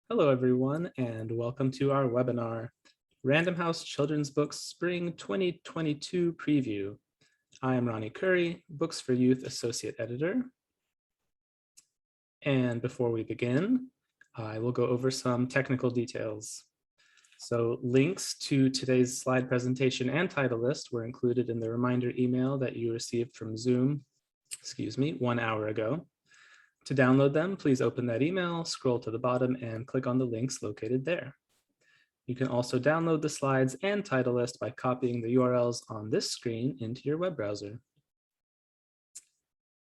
Hello, everyone, and welcome to our webinar, Random House Children's Books Spring 2022 Preview. I am Ronny Khuri, Books for Youth Associate Editor. And before we begin, I will go over some technical details. So links to today's slide presentation and title list were included in the reminder email that you received from Zoom, 1 hour ago. To download them, please open that email, scroll to the bottom, and click on the links located there. You can also download the slides and title list by copying the URLs on this screen into your web browser.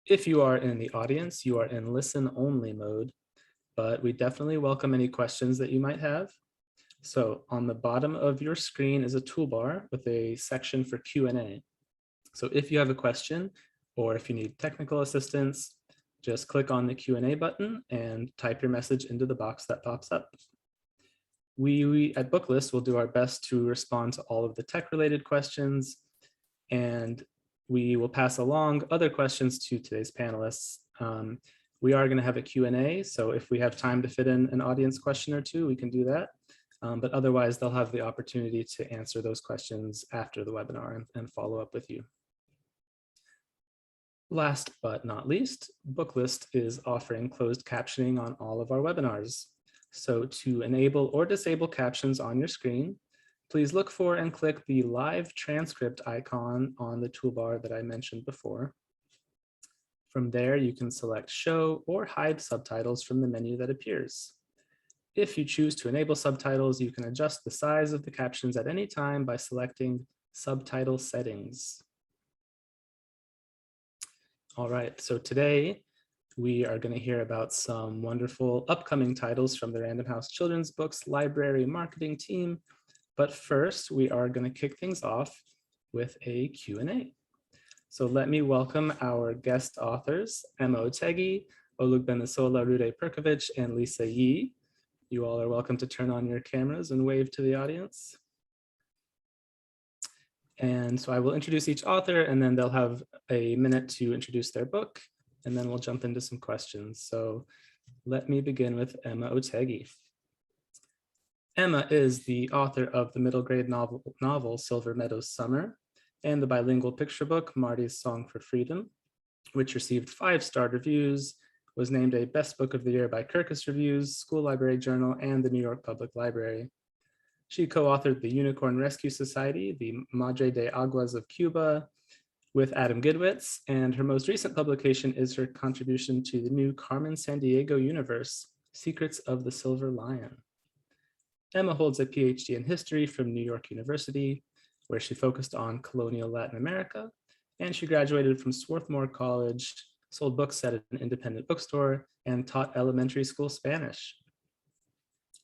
If you are in the audience, you are in listen-only mode, but we definitely welcome any questions that you might have. So on the bottom of your screen is a toolbar with a section for Q&A. So if you have a question or if you need technical assistance, just click on the Q&A button and type your message into the box that pops up. We at Booklist will do our best to respond to all of the tech-related questions, and we will pass along other questions to today's panelists. We are going to have a Q&A, so if we have time to fit in an audience question or two, we can do that. But otherwise, they'll have the opportunity to answer those questions after the webinar and follow up with you. Last but not least, Booklist is offering closed captioning on all of our webinars. So to enable or disable captions on your screen, please look for and click the live transcript icon on the toolbar that I mentioned before. From there, you can select show or hide subtitles from the menu that appears. If you choose to enable subtitles, you can adjust the size of the captions at any time by selecting subtitle settings. All right, so today we are going to hear about some wonderful upcoming titles from the Random House Children's Books Library Marketing Team. But first, we are going to kick things off with a Q&A. So let me welcome our guest authors, Emma Otheguy, Olugbemisola Rhuday-Perkovich, and Lisa Yee. You all are welcome to turn on your cameras and wave to the audience. And so I will introduce each author, and then they'll have a minute to introduce their book, and then we'll jump into some questions. So let me begin with Emma Otheguy. Emma is the author of the middle grade novel Silver Meadows Summer and the bilingual picture book Marley's Song for Freedom, which received 5-star reviews, was named a Best Book of the Year by Kirkus Reviews, School Library Journal, and the New York Public Library. She co-authored the Unicorn Rescue Society, the Madre de Aguas of Cuba, with Adam Gidwitz, and her most recent publication is her contribution to the new Carmen Sandiego universe, Secrets of the Silver Lion. Emma holds a PhD in history from New York University, where she focused on colonial Latin America, and she graduated from Swarthmore College, sold books at an independent bookstore, and taught elementary school Spanish.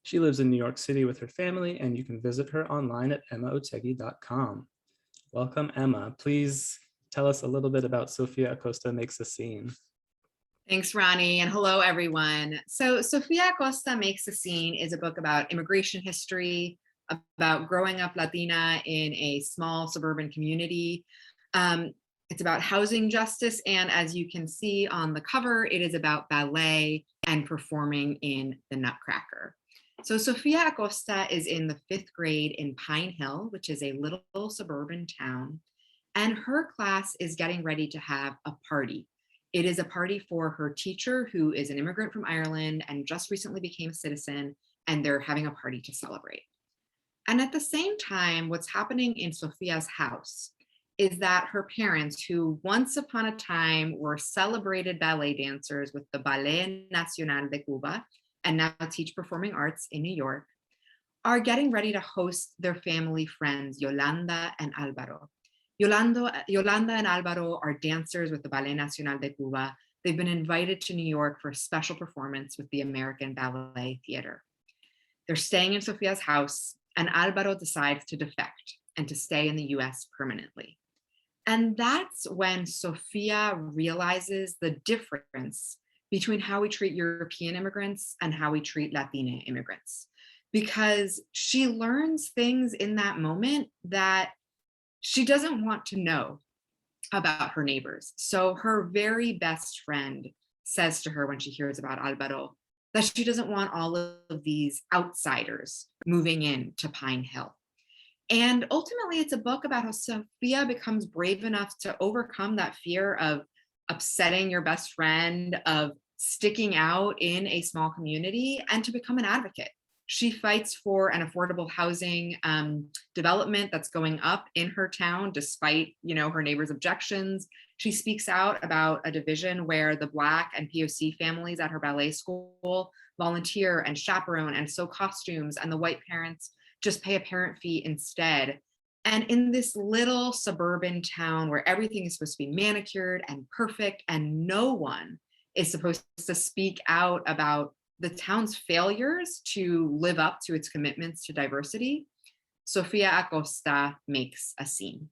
She lives in New York City with her family, and you can visit her online at emmaoteggy.com. Welcome, Emma. Please tell us a little bit about Sophia Acosta Makes a Scene. Thanks, Ronnie, and hello, everyone. So Sofia Acosta Makes a Scene is a book about immigration history, about growing up Latina in a small suburban community. It's about housing justice, and as you can see on the cover, it is about ballet and performing in the Nutcracker. So Sofia Acosta is in the 5th grade in Pine Hill, which is a little suburban town, and her class is getting ready to have a party. It is a party for her teacher, who is an immigrant from Ireland and just recently became a citizen, and they're having a party to celebrate. And at the same time, what's happening in Sofia's house is that her parents, who once upon a time were celebrated ballet dancers with the Ballet Nacional de Cuba, and now teach performing arts in New York, are getting ready to host their family friends, Yolanda and Alvaro. Yolanda and Alvaro are dancers with the Ballet Nacional de Cuba. They've been invited to New York for a special performance with the American Ballet Theater. They're staying in Sofia's house, and Alvaro decides to defect and to stay in the US permanently. And that's when Sofia realizes the difference between how we treat European immigrants and how we treat Latina immigrants, because she learns things in that moment that she doesn't want to know about her neighbors. So her very best friend says to her when she hears about Alvaro, that she doesn't want all of these outsiders moving in to Pine Hill. And ultimately, it's a book about how Sophia becomes brave enough to overcome that fear of upsetting your best friend, of sticking out in a small community, and to become an advocate. She fights for an affordable housing development that's going up in her town, despite, her neighbors' objections. She speaks out about a division where the Black and POC families at her ballet school volunteer and chaperone and sew costumes, and the white parents just pay a parent fee instead. And in this little suburban town where everything is supposed to be manicured and perfect, and no one is supposed to speak out about the town's failures to live up to its commitments to diversity, Sophia Acosta makes a scene.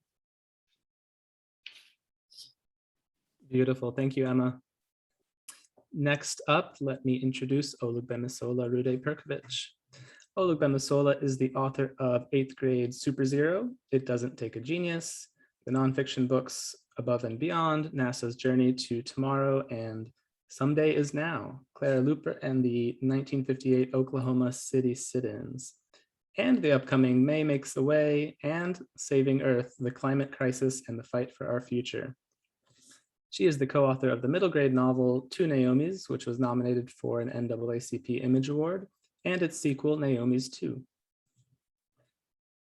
Beautiful. Thank you, Emma. Next up, let me introduce Olugbemisola Rhuday-Perkovich. Olugbemisola is the author of 8th grade Super Zero, It Doesn't Take a Genius, the nonfiction books Above and Beyond, NASA's Journey to Tomorrow, and Someday is Now, Clara Luper and the 1958 Oklahoma City sit-ins, and the upcoming May Makes the Way and Saving Earth, the Climate Crisis and the Fight for Our Future. She is the co-author of the middle grade novel Two Naomis, which was nominated for an NAACP Image Award, and its sequel, Naomi's 2.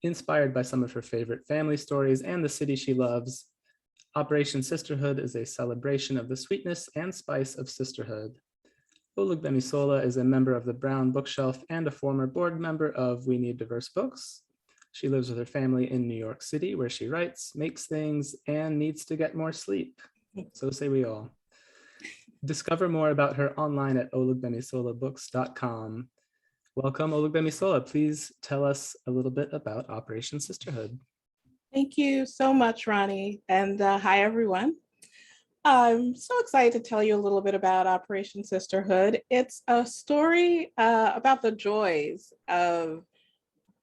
Inspired by some of her favorite family stories and the city she loves, Operation Sisterhood is a celebration of the sweetness and spice of sisterhood. Olugbemisola is a member of the Brown Bookshelf and a former board member of We Need Diverse Books. She lives with her family in New York City, where she writes, makes things, and needs to get more sleep. So say we all. Discover more about her online at olugbemisolaBooks.com. Welcome, Olugbemisola. Please tell us a little bit about Operation Sisterhood. Thank you so much, Ronnie, and hi, everyone. I'm so excited to tell you a little bit about Operation Sisterhood. It's a story about the joys of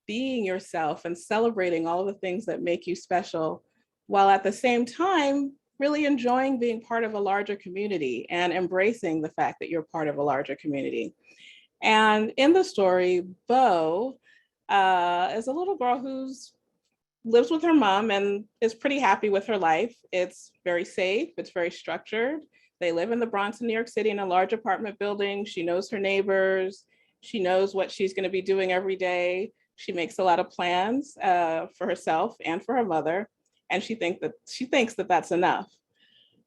being yourself and celebrating all of the things that make you special, while at the same time, really enjoying being part of a larger community and embracing the fact that you're part of a larger community. And in the story, Bo is a little girl who lives with her mom and is pretty happy with her life. It's very safe, it's very structured. They live in the Bronx in New York City in a large apartment building. She knows her neighbors. She knows what she's gonna be doing every day. She makes a lot of plans for herself and for her mother. And she thinks that that's enough.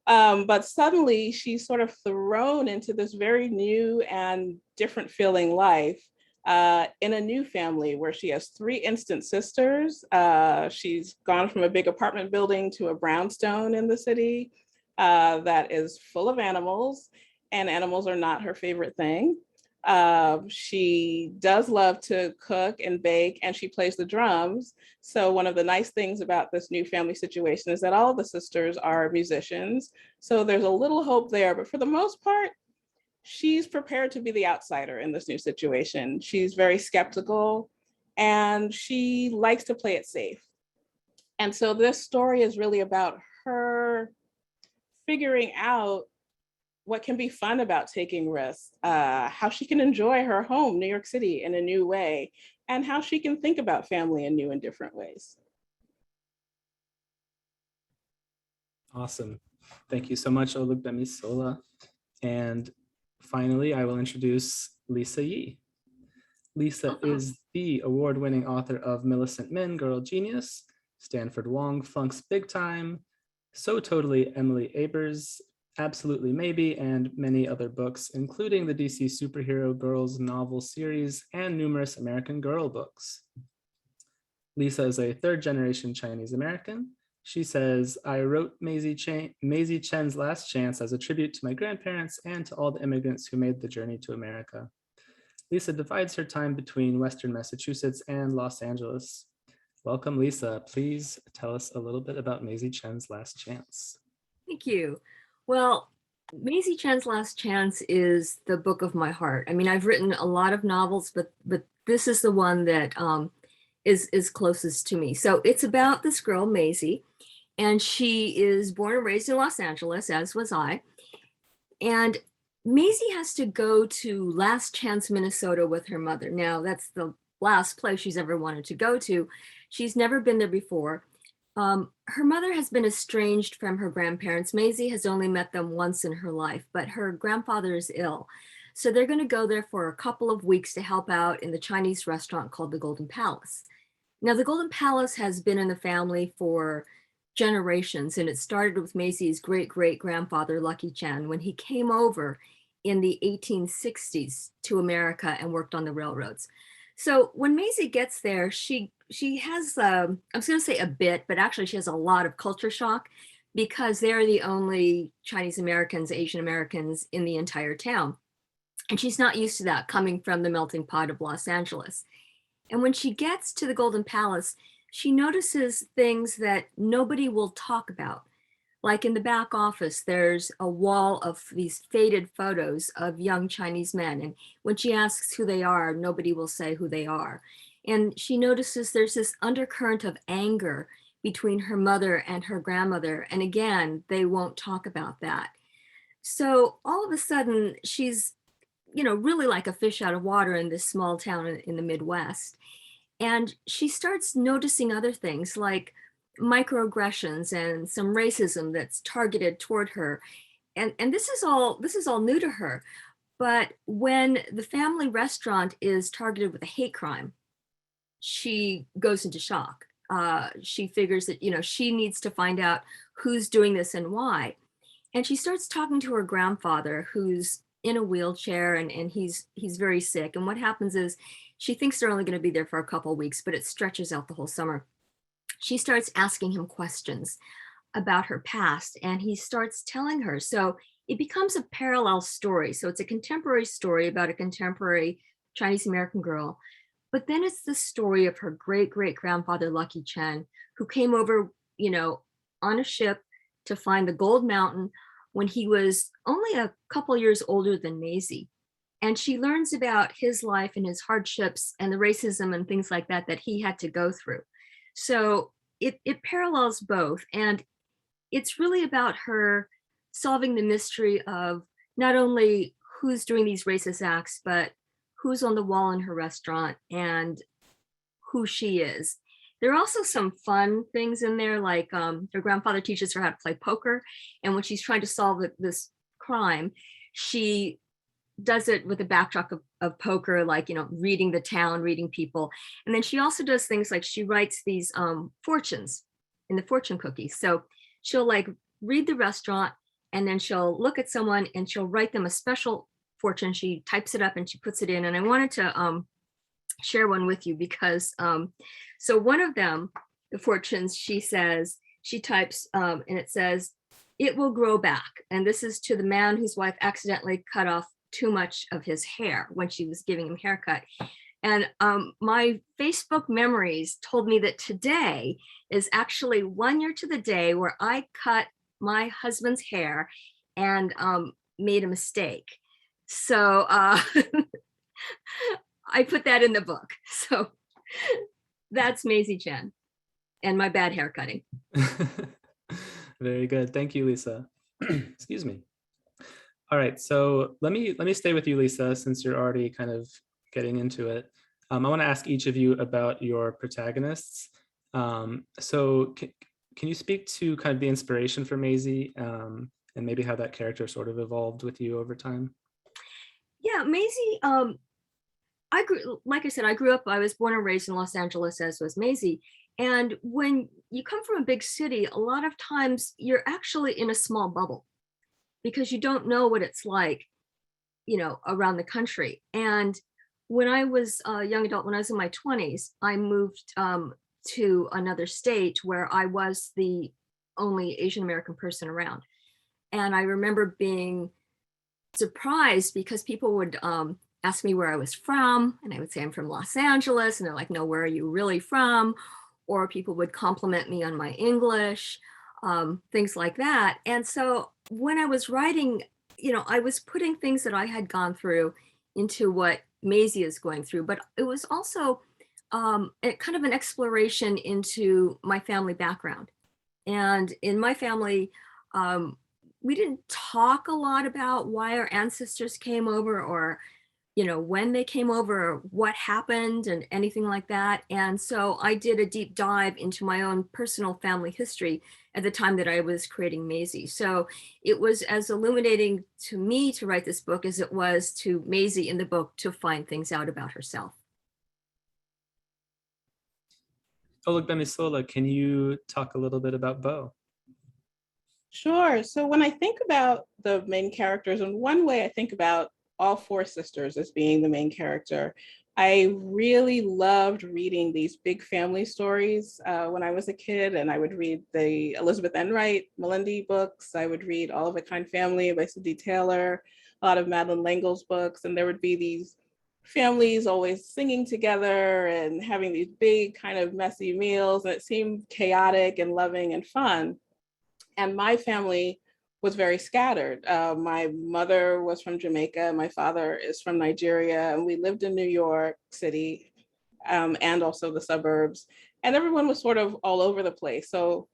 But suddenly she's sort of thrown into this very new and different feeling life in a new family where she has 3 instant sisters. She's gone from a big apartment building to a brownstone in the city that is full of animals, and animals are not her favorite thing. She does love to cook and bake, and she plays the drums. So one of the nice things about this new family situation is that all the sisters are musicians. So there's a little hope there, but for the most part, she's prepared to be the outsider in this new situation. She's very skeptical and she likes to play it safe. And so this story is really about her figuring out what can be fun about taking risks, how she can enjoy her home, New York City, in a new way, and how she can think about family in new and different ways. Awesome. Thank you so much, Olugbemisola. And finally, I will introduce Lisa Yee. Lisa is the award-winning author of Millicent Min, Girl Genius, Stanford Wong, Funk's Big Time, So Totally Emily Abers, Absolutely Maybe, and many other books, including the DC Superhero Girls novel series and numerous American Girl books. Lisa is a third-generation Chinese American. She says, I wrote Maisie Chen's Last Chance as a tribute to my grandparents and to all the immigrants who made the journey to America. Lisa divides her time between Western Massachusetts and Los Angeles. Welcome, Lisa. Please tell us a little bit about Maisie Chen's Last Chance. Thank you. Well, Maisie Chen's Last Chance is the book of my heart. I mean, I've written a lot of novels, but this is the one that is closest to me. So it's about this girl, Maisie, and she is born and raised in Los Angeles, as was I. And Maisie has to go to Last Chance, Minnesota with her mother. Now, that's the last place she's ever wanted to go to. She's never been there before. Her mother has been estranged from her grandparents. Maisie has only met them once in her life, but her grandfather is ill. So they're going to go there for a couple of weeks to help out in the Chinese restaurant called the Golden Palace. Now, the Golden Palace has been in the family for generations, and it started with Maisie's great-great-grandfather, Lucky Chen, when he came over in the 1860s to America and worked on the railroads. So when Maisie gets there, she has, I was going to say a bit, but actually she has a lot of culture shock because they're the only Chinese Americans, Asian Americans in the entire town. And she's not used to that coming from the melting pot of Los Angeles. And when she gets to the Golden Palace, she notices things that nobody will talk about. Like in the back office, there's a wall of these faded photos of young Chinese men. And when she asks who they are, nobody will say who they are. And she notices there's this undercurrent of anger between her mother and her grandmother. And again, they won't talk about that. So all of a sudden, she's, really like a fish out of water in this small town in the Midwest. And she starts noticing other things like microaggressions and some racism that's targeted toward her. And this is all new to her. But when the family restaurant is targeted with a hate crime, she goes into shock. She figures that, she needs to find out who's doing this and why. And she starts talking to her grandfather, who's in a wheelchair and he's very sick. And what happens is she thinks they're only going to be there for a couple of weeks, but it stretches out the whole summer. She starts asking him questions about her past, and he starts telling her. So it becomes a parallel story. So it's a contemporary story about a contemporary Chinese American girl. But then it's the story of her great-great-grandfather, Lucky Chen, who came over, on a ship to find the Gold Mountain when he was only a couple years older than Maisie. And she learns about his life and his hardships and the racism and things like that he had to go through. So it parallels both. And it's really about her solving the mystery of not only who's doing these racist acts, but who's on the wall in her restaurant and who she is. There are also some fun things in there, like her grandfather teaches her how to play poker. And when she's trying to solve this crime, she does it with a backdrop of poker, like, reading the town, reading people. And then she also does things like she writes these fortunes in the fortune cookies. So she'll like read the restaurant and then she'll look at someone and she'll write them a special fortune. She types it up and she puts it in. And I wanted to share one with you because so one of them, the fortunes, she types and it says, "It will grow back." And this is to the man whose wife accidentally cut off too much of his hair when she was giving him a haircut. And my Facebook memories told me that today is actually 1 year to the day where I cut my husband's hair and made a mistake. So I put that in the book. So that's Maisie Chen and my bad hair cutting. Very good. Thank you, Lisa. Excuse me. All right, so let me stay with you, Lisa, since you're already kind of getting into it. I want to ask each of you about your protagonists. So can you speak to kind of the inspiration for Maisie and maybe how that character sort of evolved with you over time? Yeah, Maisie, I grew up, I was born and raised in Los Angeles, as was Maisie. And when you come from a big city, a lot of times you're actually in a small bubble because you don't know what it's like, around the country. And when I was a young adult, when I was in my 20s, I moved to another state where I was the only Asian American person around. And I remember being surprised because people would ask me where I was from, and I would say I'm from Los Angeles, and they're like, "No, where are you really from?" Or people would compliment me on my English, things like that. And so when I was writing, I was putting things that I had gone through into what Maisie is going through, but it was also kind of an exploration into my family background. And in my family, didn't talk a lot about why our ancestors came over, or when they came over, what happened and anything like that. And so I did a deep dive into my own personal family history at the time that I was creating Maisie. So it was as illuminating to me to write this book as it was to Maisie in the book to find things out about herself. Olugbemisola, can you talk a little bit about Bo? Sure. So when I think about the main characters, in one way I think about all four sisters as being the main character. I really loved reading these big family stories when I was a kid, and I would read the Elizabeth Enright Melindy books. I would read All of a Kind Family by Cindy Taylor, a lot of Madeleine L'Engle's books, and there would be these families always singing together and having these big kind of messy meals, and it seemed chaotic and loving and fun. And my family was very scattered. My mother was from Jamaica, my father is from Nigeria, and we lived in New York City and also the suburbs. And everyone was sort of all over the place. So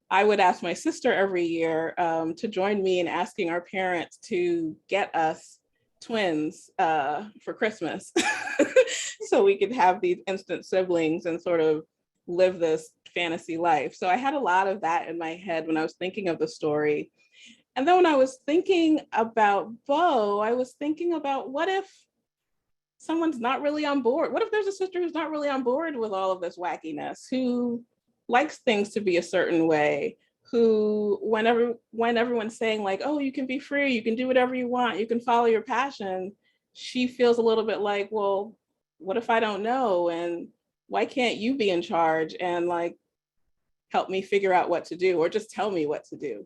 I would ask my sister every year to join me in asking our parents to get us twins for Christmas so we could have these instant siblings and sort of live this fantasy life. So I had a lot of that in my head when I was thinking of the story. And then when I was thinking about Bo, I was thinking about, what if someone's not really on board? What if there's a sister who's not really on board with all of this wackiness, who likes things to be a certain way, who when everyone's saying like, oh, you can be free, you can do whatever you want, you can follow your passion, she feels a little bit like, well, what if I don't know? And why can't you be in charge and like help me figure out what to do, or just tell me what to do?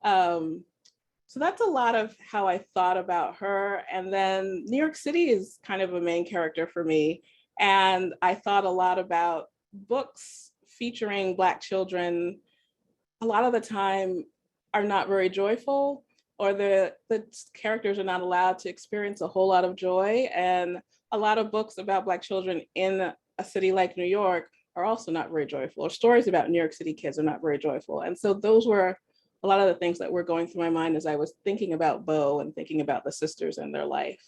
So that's a lot of how I thought about her. And then New York City is kind of a main character for me. And I thought a lot about books featuring Black children. A lot of the time are not very joyful, or the characters are not allowed to experience a whole lot of joy. And a lot of books about Black children in a city like New York are also not very joyful, or stories about New York City kids are not very joyful. And so those were a lot of the things that were going through my mind as I was thinking about Bo and thinking about the sisters and their life.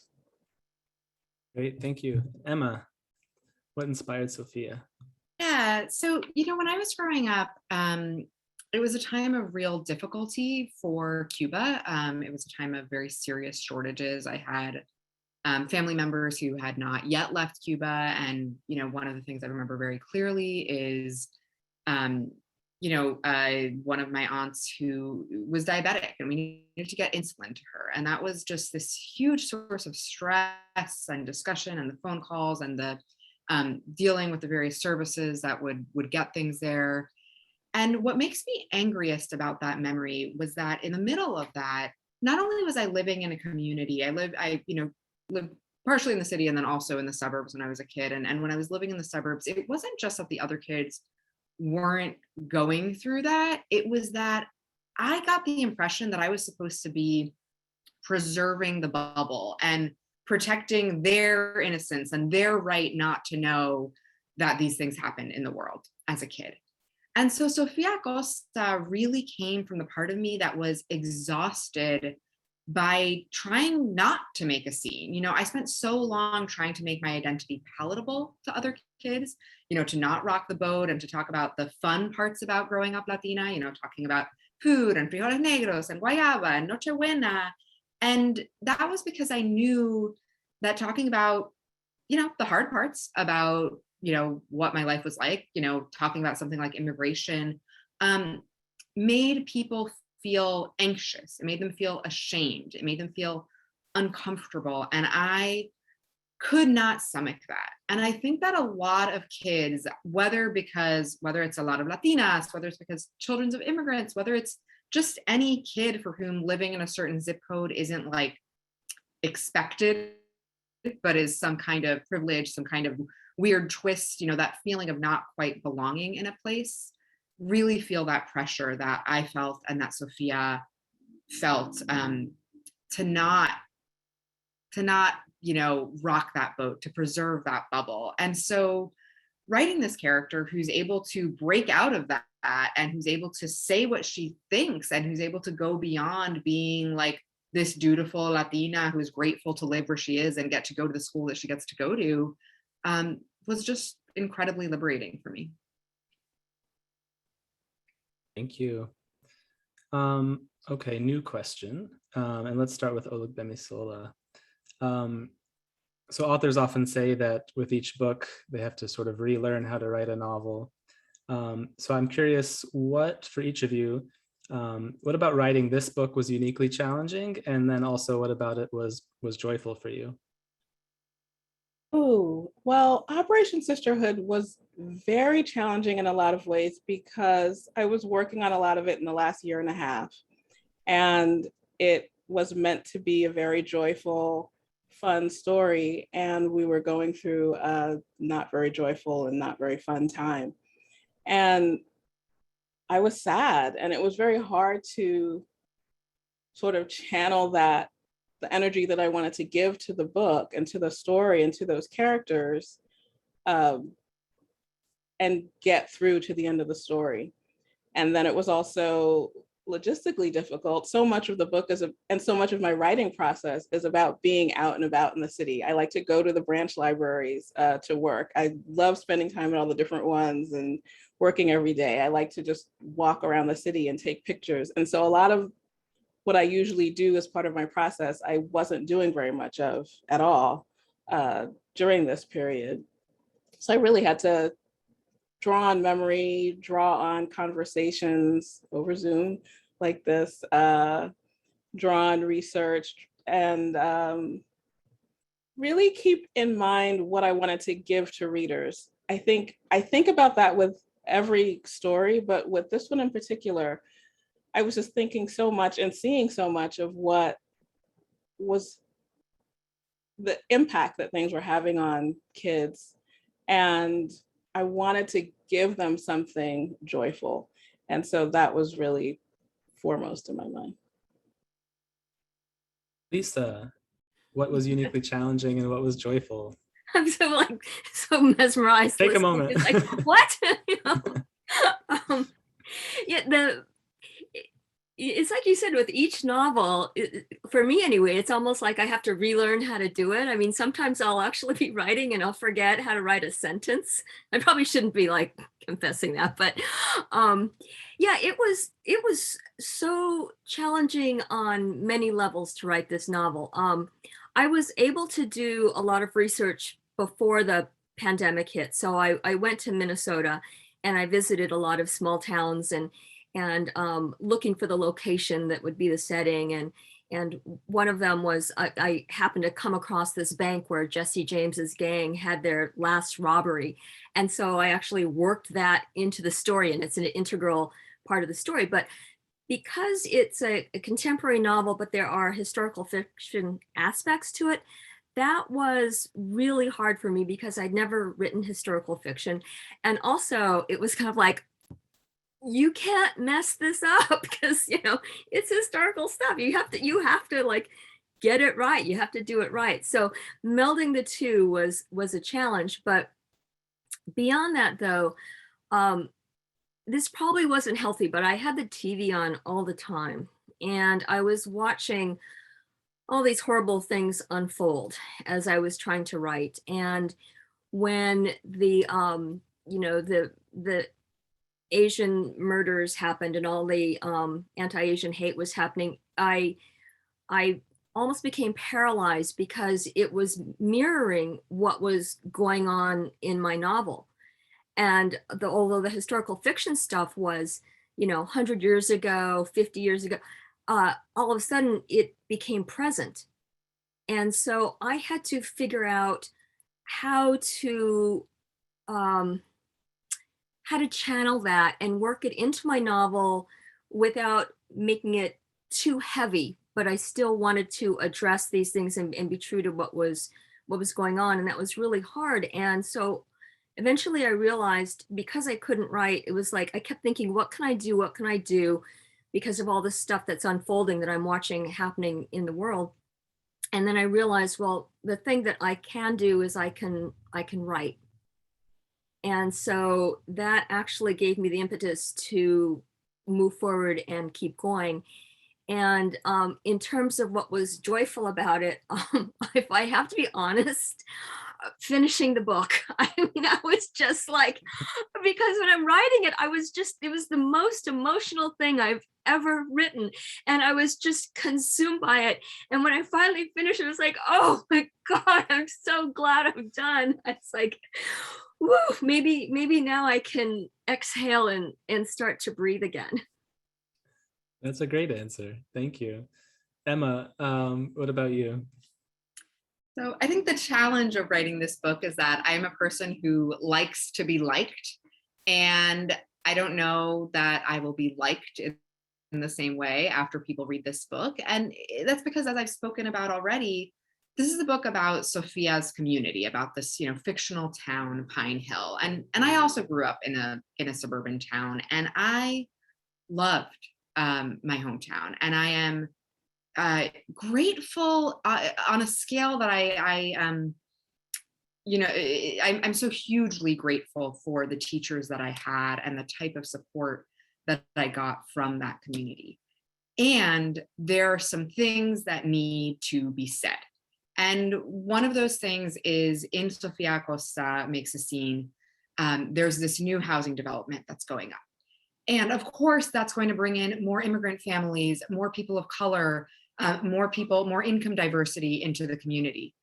Great, thank you. Emma, what inspired Sophia? Yeah, so, when I was growing up, it was a time of real difficulty for Cuba. It was a time of very serious shortages. I had family members who had not yet left Cuba. And, one of the things I remember very clearly is, one of my aunts who was diabetic, and we needed to get insulin to her. And that was just this huge source of stress and discussion, and the phone calls and the dealing with the various services that would get things there. And what makes me angriest about that memory was that in the middle of that, not only was I living in a community, I lived partially in the city and then also in the suburbs when I was a kid. And when I was living in the suburbs, it wasn't just that the other kids weren't going through that. It was that I got the impression that I was supposed to be preserving the bubble and protecting their innocence and their right not to know that these things happen in the world as a kid. And so Sofia Costa really came from the part of me that was exhausted by trying not to make a scene. I spent so long trying to make my identity palatable to other kids, to not rock the boat and to talk about the fun parts about growing up Latina, talking about food and frijoles negros and guayaba and nochebuena. And that was because I knew that talking about, the hard parts about, what my life was like, talking about something like immigration, made people feel anxious. It made them feel ashamed. It made them feel uncomfortable. And I could not stomach that. And I think that a lot of kids, whether it's a lot of Latinas, whether it's because children of immigrants, whether it's just any kid for whom living in a certain zip code isn't like expected, but is some kind of privilege, some kind of weird twist, that feeling of not quite belonging in a place, really feel that pressure that I felt and that Sophia felt to not rock that boat, to preserve that bubble. And so writing this character who's able to break out of that and who's able to say what she thinks and who's able to go beyond being like this dutiful Latina who's grateful to live where she is and get to go to the school that she gets to go to, was just incredibly liberating for me. Thank you. Okay, new question. And let's start with Olugbemisola. So authors often say that with each book, they have to sort of relearn how to write a novel. So I'm curious, what for each of you, what about writing this book was uniquely challenging? And then also what about it was joyful for you? Oh, well, Operation Sisterhood was very challenging in a lot of ways because I was working on a lot of it in the last year and a half. And it was meant to be a very joyful, fun story. And we were going through a not very joyful and not very fun time. And I was sad, and it was very hard to sort of channel that, the energy that I wanted to give to the book and to the story and to those characters, and get through to the end of the story. And then it was also logistically difficult. So much of the book and so much of my writing process is about being out and about in the city. I like to go to the branch libraries to work. I love spending time at all the different ones and working every day. I like to just walk around the city and take pictures. And so a lot of what I usually do as part of my process, I wasn't doing very much of at all during this period. So I really had to draw on memory, draw on conversations over Zoom like this, draw on research, and really keep in mind what I wanted to give to readers. I think about that with every story, but with this one in particular, I was just thinking so much and seeing so much of what was the impact that things were having on kids. And I wanted to give them something joyful. And so that was really foremost in my mind. Lisa, what was uniquely challenging and what was joyful? I'm so mesmerized. Take a listening. moment. It's like, what? You know? Yeah, it's like you said with each novel, for me anyway, it's almost like I have to relearn how to do it. I mean, sometimes I'll actually be writing and I'll forget how to write a sentence. I probably shouldn't be like confessing that, but yeah, it was so challenging on many levels to write this novel. I was able to do a lot of research before the pandemic hit. So I went to Minnesota and I visited a lot of small towns and looking for the location that would be the setting. And one of them was, I happened to come across this bank where Jesse James's gang had their last robbery. And so I actually worked that into the story, and it's an integral part of the story. But because it's a contemporary novel, but there are historical fiction aspects to it, that was really hard for me because I'd never written historical fiction. And also it was kind of like, you can't mess this up because, you know, it's historical stuff. You have to like get it right. You have to do it right. So melding the two was a challenge. But beyond that, though, this probably wasn't healthy, but I had the TV on all the time, and I was watching all these horrible things unfold as I was trying to write. And when the Asian murders happened and all the anti-Asian hate was happening, I almost became paralyzed because it was mirroring what was going on in my novel. And although the historical fiction stuff was, 100 years ago, 50 years ago, all of a sudden it became present. And so I had to figure out how to channel that and work it into my novel without making it too heavy, but I still wanted to address these things and be true to what was going on. And that was really hard. And so eventually I realized, because I couldn't write, it was like I kept thinking, what can I do? What can I do? Because of all this stuff that's unfolding that I'm watching happening in the world. And then I realized, well, the thing that I can do is I can write. And so that actually gave me the impetus to move forward and keep going. And in terms of what was joyful about it, if I have to be honest, finishing the book, I mean, I was just like, because when I'm writing it, it was the most emotional thing I've ever written. And I was just consumed by it. And when I finally finished, it was like, oh my God, I'm so glad I'm done. It's like, woo, maybe now I can exhale and start to breathe again. That's a great answer. Thank you. Emma, what about you? So I think the challenge of writing this book is that I'm a person who likes to be liked. And I don't know that I will be liked in the same way after people read this book. And that's because, as I've spoken about already, this is a book about Sophia's community, about this, fictional town, Pine Hill. And I also grew up in a suburban town, and I loved my hometown. And I am grateful on a scale that I'm so hugely grateful for the teachers that I had and the type of support that I got from that community. And there are some things that need to be said. And one of those things is, in Sophia Acosta Makes a Scene, there's this new housing development that's going up. And of course, that's going to bring in more immigrant families, more people of color, more income diversity into the community.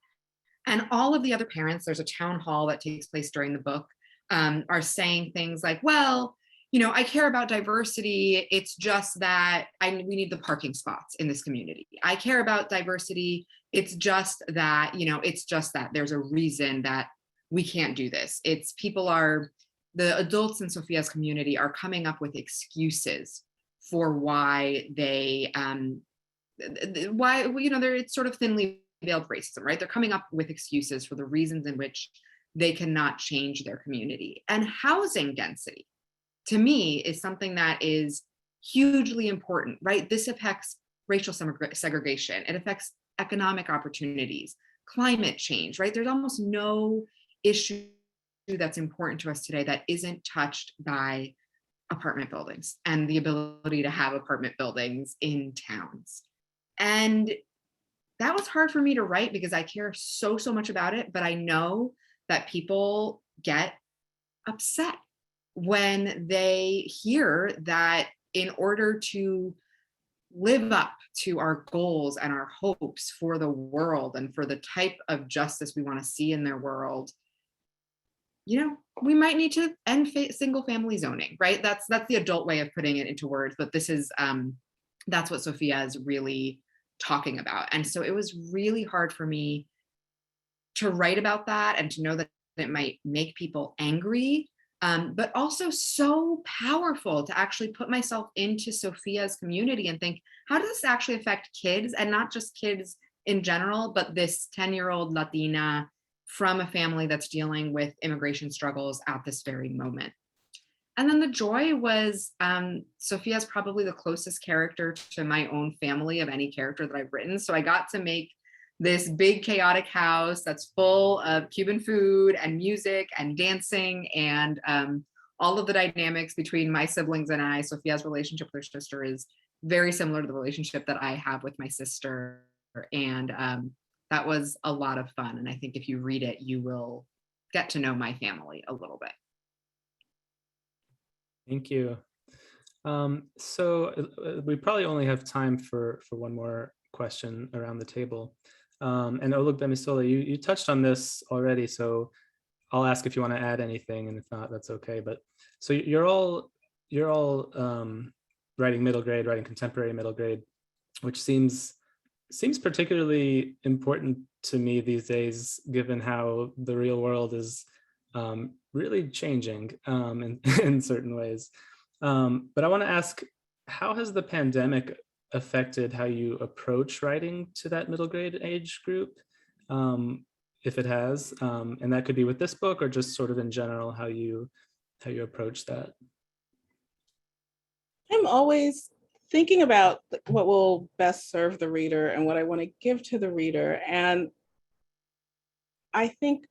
And all of the other parents, there's a town hall that takes place during the book, are saying things like, well, I care about diversity. It's just that we need the parking spots in this community. I care about diversity. It's just that, there's a reason that we can't do this. The adults in Sophia's community are coming up with excuses for why it's sort of thinly veiled racism, right? They're coming up with excuses for the reasons in which they cannot change their community. And housing density, to me, is something that is hugely important, right? This affects racial segregation. It affects economic opportunities, climate change, right? There's almost no issue that's important to us today that isn't touched by apartment buildings and the ability to have apartment buildings in towns. And that was hard for me to write because I care so much about it, but I know that people get upset when they hear that in order to live up to our goals and our hopes for the world and for the type of justice we want to see in their world, we might need to end single family zoning, right? That's the adult way of putting it into words, but this is that's what Sophia is really talking about. And so it was really hard for me to write about that and to know that it might make people angry, but also so powerful to actually put myself into Sophia's community and think, how does this actually affect kids, and not just kids in general, but this 10-year-old Latina from a family that's dealing with immigration struggles at this very moment. And then the joy was, Sophia's probably the closest character to my own family of any character that I've written. So I got to make this big chaotic house that's full of Cuban food and music and dancing and all of the dynamics between my siblings and I. Sophia's relationship with her sister is very similar to the relationship that I have with my sister. And that was a lot of fun. And I think if you read it, you will get to know my family a little bit. Thank you. So we probably only have time for one more question around the table. And Olugbemisola, you touched on this already, so I'll ask if you want to add anything, and if not, that's okay. But so you're all writing middle grade, writing contemporary middle grade, which seems particularly important to me these days, given how the real world is really changing in certain ways. But I want to ask, how has the pandemic affected how you approach writing to that middle grade age group, if it has? And that could be with this book or just sort of in general, how you approach that. I'm always thinking about what will best serve the reader and what I want to give to the reader. And I think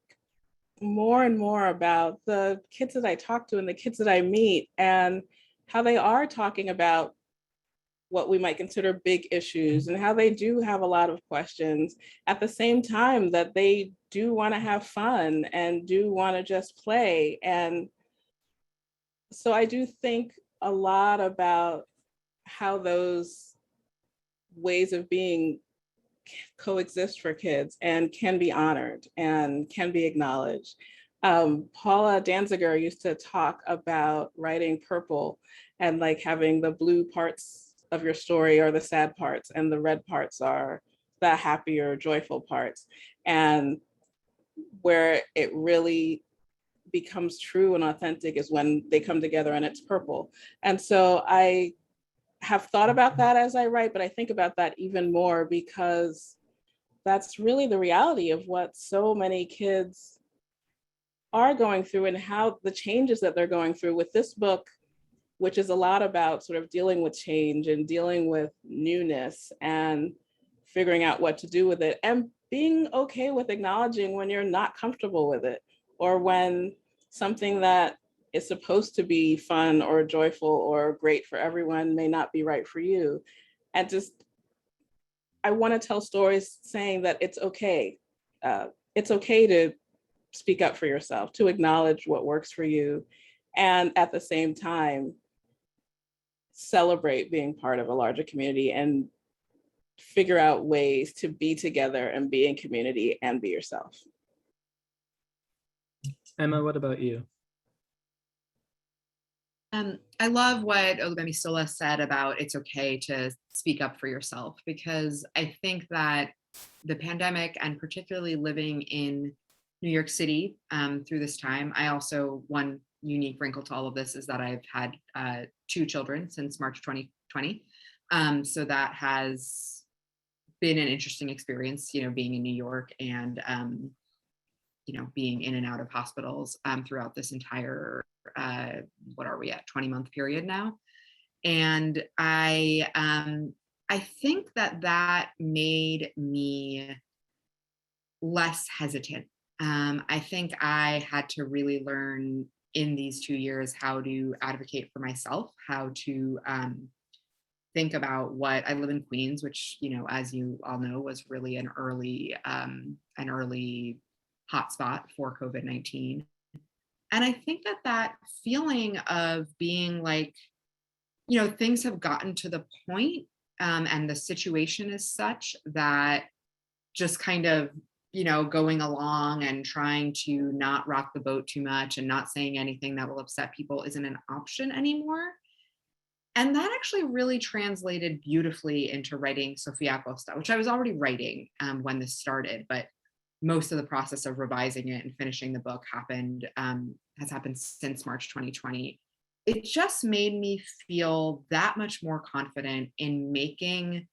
more and more about the kids that I talk to and the kids that I meet, and how they are talking about what we might consider big issues, and how they do have a lot of questions at the same time that they do want to have fun and do want to just play. And so I do think a lot about how those ways of being coexist for kids and can be honored and can be acknowledged. Paula Danziger used to talk about writing purple and like having the blue parts of your story are the sad parts and the red parts are the happier, joyful parts. And where it really becomes true and authentic is when they come together and it's purple. And so I have thought about that as I write, but I think about that even more because that's really the reality of what so many kids are going through and how the changes that they're going through with this book, which is a lot about sort of dealing with change and dealing with newness and figuring out what to do with it and being okay with acknowledging when you're not comfortable with it or when something that is supposed to be fun or joyful or great for everyone may not be right for you. And just, I want to tell stories saying that it's okay. It's okay to speak up for yourself, to acknowledge what works for you, and at the same time, celebrate being part of a larger community and figure out ways to be together and be in community and be yourself. Emma, what about you? I love what Olugbemisola said about it's okay to speak up for yourself, because I think that the pandemic and particularly living in New York City through this time, I also, one unique wrinkle to all of this is that I've had 2 children since March 2020. So that has been an interesting experience, you know, being in New York and, you know, being in and out of hospitals throughout this entire, what are we at, 20-month period now. And I think that that made me less hesitant. I think I had to really learn in these 2 years how to advocate for myself, how to think about what I live in Queens, which, you know, as you all know, was really an early hotspot for COVID-19. And I think that that feeling of being like, you know, things have gotten to the point, and the situation is such that just kind of, you know, going along and trying to not rock the boat too much and not saying anything that will upset people isn't an option anymore. And that actually really translated beautifully into writing Sophia Acosta, which I was already writing when this started, but most of the process of revising it and finishing the book has happened since March 2020. It just made me feel that much more confident in making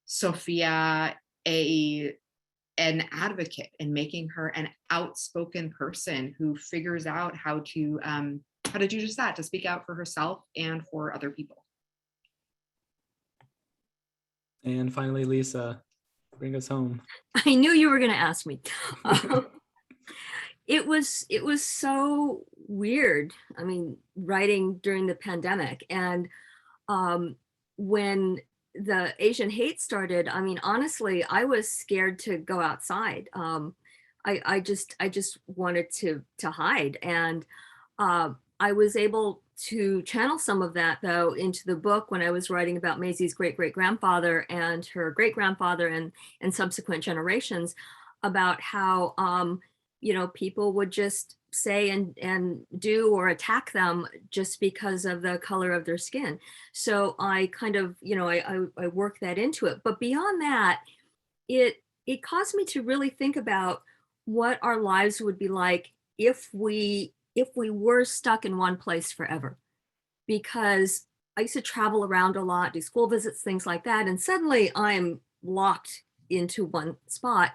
Sophia an advocate and making her an outspoken person who figures out how to do just that, to speak out for herself and for other people. And finally, Lisa, bring us home. I knew you were going to ask me. It was so weird. I mean, writing during the pandemic, and when the Asian hate started, I mean, honestly, I was scared to go outside. I just wanted to hide, and I was able to channel some of that though into the book when I was writing about Maisie's great-great-grandfather and her great-grandfather and subsequent generations, about how you know, people would just say and do or attack them just because of the color of their skin. So I kind of, you know, I work that into it. But beyond that, it caused me to really think about what our lives would be like if we were stuck in one place forever. Because I used to travel around a lot, do school visits, things like that, and suddenly I'm locked into one spot.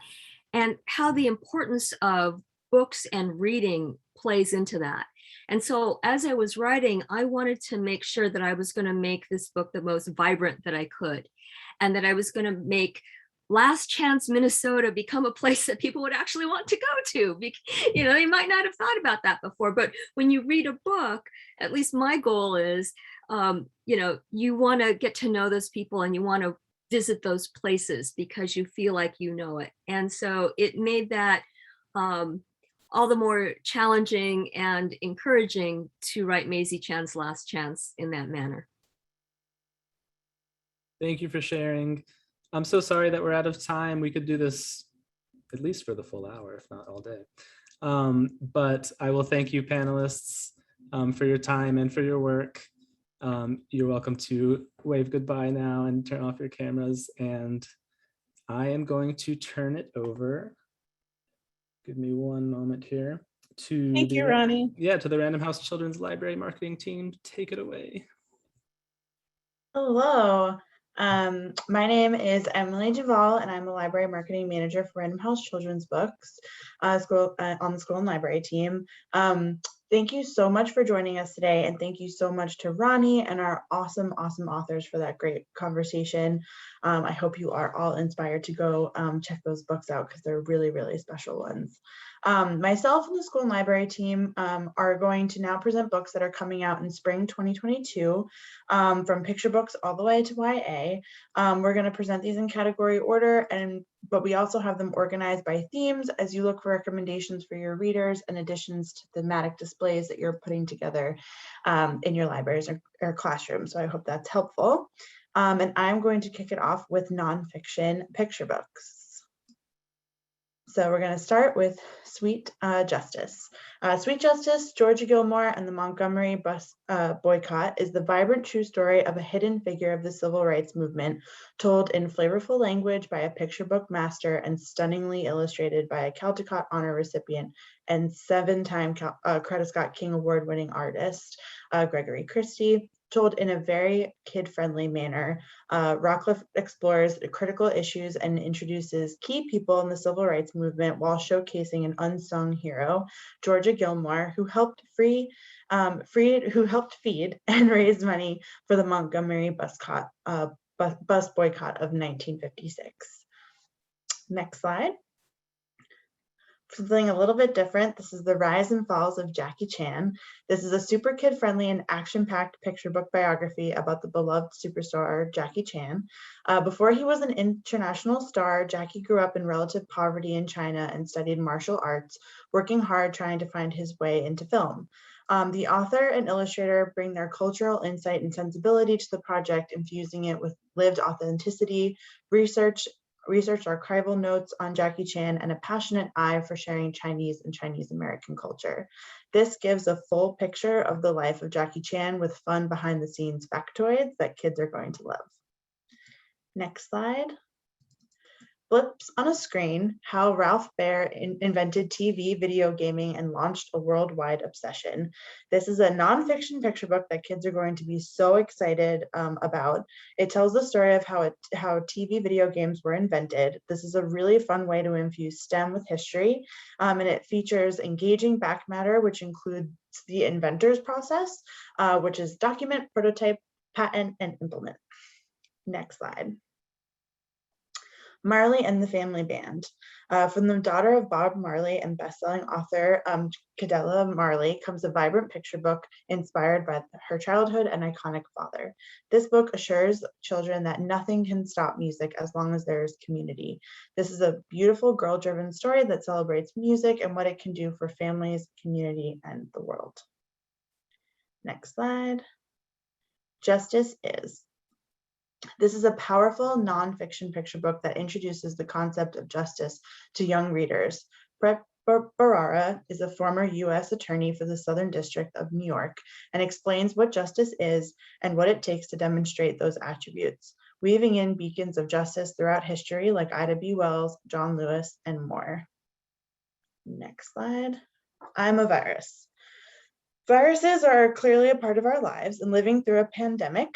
And how the importance of books and reading plays into that. And so as I was writing, I wanted to make sure that I was going to make this book the most vibrant that I could, and that I was going to make Last Chance Minnesota become a place that people would actually want to go to. You know, they might not have thought about that before, but when you read a book, at least my goal is, you know, you want to get to know those people and you want to visit those places because you feel like you know it. And so it made that all the more challenging and encouraging to write Maisie Chan's Last Chance in that manner. Thank you for sharing. I'm so sorry that we're out of time. We could do this at least for the full hour, if not all day. But I will thank you, panelists, for your time and for your work. You're welcome to wave goodbye now and turn off your cameras. And I am going to turn it over. Give me one moment here. Thank you, Ronny. Yeah, to the Random House Children's Library marketing team. Take it away. Hello. My name is Emily Duvall, and I'm a library marketing manager for Random House Children's Books on the school and library team. Thank you so much for joining us today, and thank you so much to Ronny and our awesome authors for that great conversation. I hope you are all inspired to go check those books out because they're really, really special ones. Myself and the school and library team are going to now present books that are coming out in spring 2022, from picture books all the way to YA. We're going to present these in category order, but we also have them organized by themes as you look for recommendations for your readers and additions to thematic displays that you're putting together in your libraries or classrooms. So I hope that's helpful. And I'm going to kick it off with nonfiction picture books. So we're going to start with Sweet Justice. Sweet Justice, Georgia Gilmore and the Montgomery bus boycott is the vibrant true story of a hidden figure of the civil rights movement, told in flavorful language by a picture book master and stunningly illustrated by a Caldecott Honor recipient and 7-time Coretta Scott King Award-winning artist, Gregory Christie. Told in a very kid-friendly manner, Rockcliffe explores critical issues and introduces key people in the civil rights movement while showcasing an unsung hero, Georgia Gilmore, who helped feed and raise money for the Montgomery bus boycott of 1956. Next slide. Something a little bit different. This is The Rise and Falls of Jackie Chan. This is a super kid-friendly and action-packed picture book biography about the beloved superstar Jackie Chan. Before he was an international star, Jackie grew up in relative poverty in China and studied martial arts, working hard trying to find his way into film. The author and illustrator bring their cultural insight and sensibility to the project, infusing it with lived authenticity, researched archival notes on Jackie Chan, and a passionate eye for sharing Chinese and Chinese American culture. This gives a full picture of the life of Jackie Chan with fun behind the scenes factoids that kids are going to love. Next slide. Blips on a Screen, How Ralph Baer Invented TV, Video Gaming, and Launched a Worldwide Obsession. This is a nonfiction picture book that kids are going to be so excited about. It tells the story of how TV video games were invented. This is a really fun way to infuse STEM with history, and it features engaging back matter, which includes the inventor's process, which is document, prototype, patent, and implement. Next slide. Marley and the Family Band. From the daughter of Bob Marley and bestselling author Cadella Marley comes a vibrant picture book inspired by her childhood and iconic father. This book assures children that nothing can stop music as long as there is community. This is a beautiful girl-driven story that celebrates music and what it can do for families, community, and the world. Next slide. Justice Is. This is a powerful nonfiction picture book that introduces the concept of justice to young readers. Brett Barara is a former U.S. attorney for the Southern District of New York and explains what justice is and what it takes to demonstrate those attributes, weaving in beacons of justice throughout history like Ida B. Wells, John Lewis, and more. Next slide. I'm a Virus. Viruses are clearly a part of our lives, and living through a pandemic,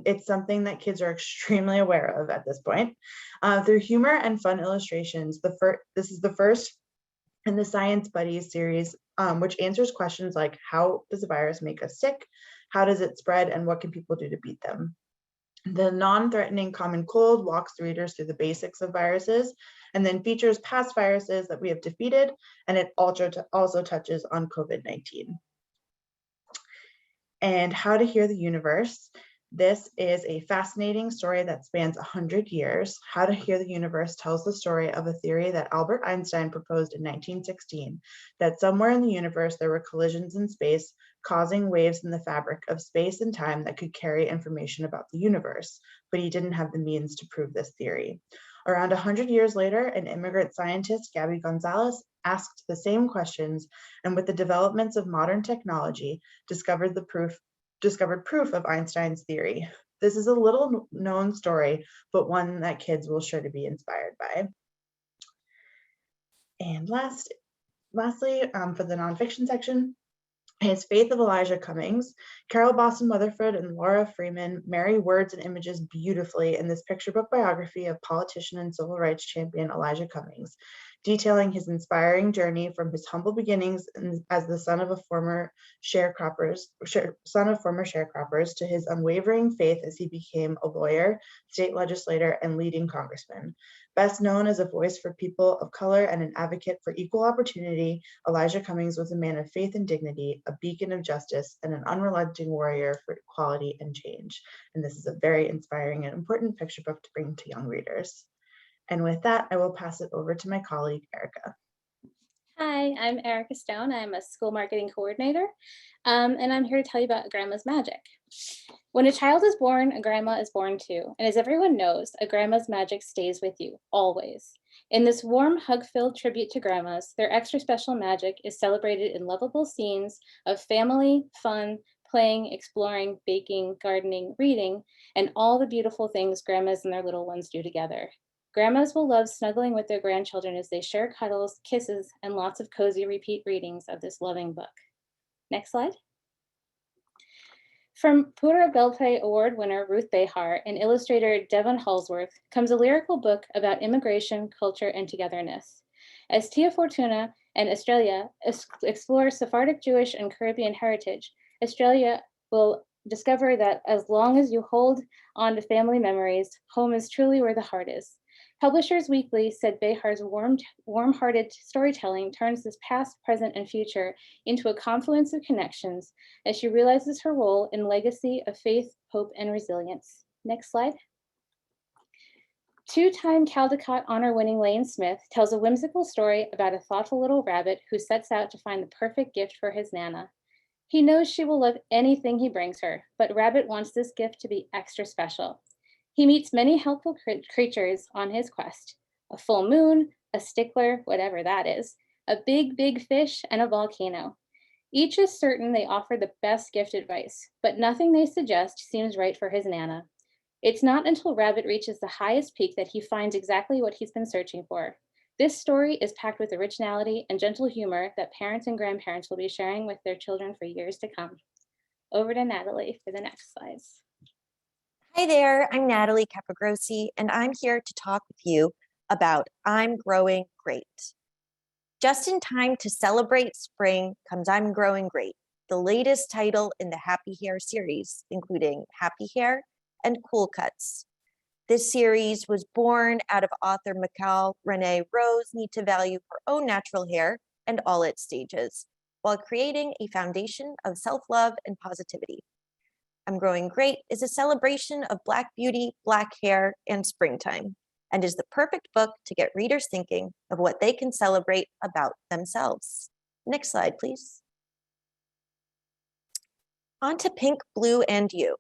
it's something that kids are extremely aware of at this point. Through humor and fun illustrations, this is the first in the Science Buddies series, which answers questions like, how does a virus make us sick? How does it spread? And what can people do to beat them? The non-threatening common cold walks the readers through the basics of viruses and then features past viruses that we have defeated, and it also touches on COVID-19. And How to Hear the Universe. This is a fascinating story that spans 100 years. How to Hear the Universe tells the story of a theory that Albert Einstein proposed in 1916, that somewhere in the universe there were collisions in space, causing waves in the fabric of space and time that could carry information about the universe, but he didn't have the means to prove this theory. Around 100 years later, an immigrant scientist, Gabby Gonzalez, asked the same questions, and with the developments of modern technology, discovered proof of Einstein's theory. This is a little known story, but one that kids will sure to be inspired by. And lastly, for the nonfiction section, is Faith of Elijah Cummings. Carol Boston Weatherford and Laura Freeman marry words and images beautifully in this picture book biography of politician and civil rights champion Elijah Cummings, detailing his inspiring journey from his humble beginnings as the son of former sharecroppers to his unwavering faith as he became a lawyer, state legislator, and leading congressman. Best known as a voice for people of color and an advocate for equal opportunity, Elijah Cummings was a man of faith and dignity, a beacon of justice, and an unrelenting warrior for equality and change. And this is a very inspiring and important picture book to bring to young readers. And with that, I will pass it over to my colleague, Erica. Hi, I'm Erica Stone. I'm a school marketing coordinator, and I'm here to tell you about Grandma's Magic. When a child is born, a grandma is born too. And as everyone knows, a grandma's magic stays with you, always. In this warm, hug-filled tribute to grandmas, their extra special magic is celebrated in lovable scenes of family, fun, playing, exploring, baking, gardening, reading, and all the beautiful things grandmas and their little ones do together. Grandmas will love snuggling with their grandchildren as they share cuddles, kisses, and lots of cozy repeat readings of this loving book. Next slide. From Pura Belpe Award winner Ruth Behar and illustrator Devon Halsworth comes a lyrical book about immigration, culture, and togetherness. As Tia Fortuna and Estrella explore Sephardic Jewish and Caribbean heritage, Estrella will discover that as long as you hold on to family memories, home is truly where the heart is. Publishers Weekly said Behar's warm-hearted storytelling turns this past, present, and future into a confluence of connections as she realizes her role in legacy of faith, hope, and resilience. Next slide. Two-time Caldecott honor-winning Lane Smith tells a whimsical story about a thoughtful little rabbit who sets out to find the perfect gift for his Nana. He knows she will love anything he brings her, but Rabbit wants this gift to be extra special. He meets many helpful creatures on his quest: a full moon, a stickler, whatever that is, a big, big fish, and a volcano. Each is certain they offer the best gift advice, but nothing they suggest seems right for his Nana. It's not until Rabbit reaches the highest peak that he finds exactly what he's been searching for. This story is packed with originality and gentle humor that parents and grandparents will be sharing with their children for years to come. Over to Natalie for the next slides. Hi there, I'm Natalie Capagrossi, and I'm here to talk with you about I'm Growing Great. Just in time to celebrate spring comes I'm Growing Great, the latest title in the Happy Hair series, including Happy Hair and Cool Cuts. This series was born out of author Mikal Renee Rowe's need to value her own natural hair and all its stages, while creating a foundation of self-love and positivity. I'm Growing Great is a celebration of Black beauty, Black hair, and springtime, and is the perfect book to get readers thinking of what they can celebrate about themselves. Next slide, please. On to Pink, Blue, and You.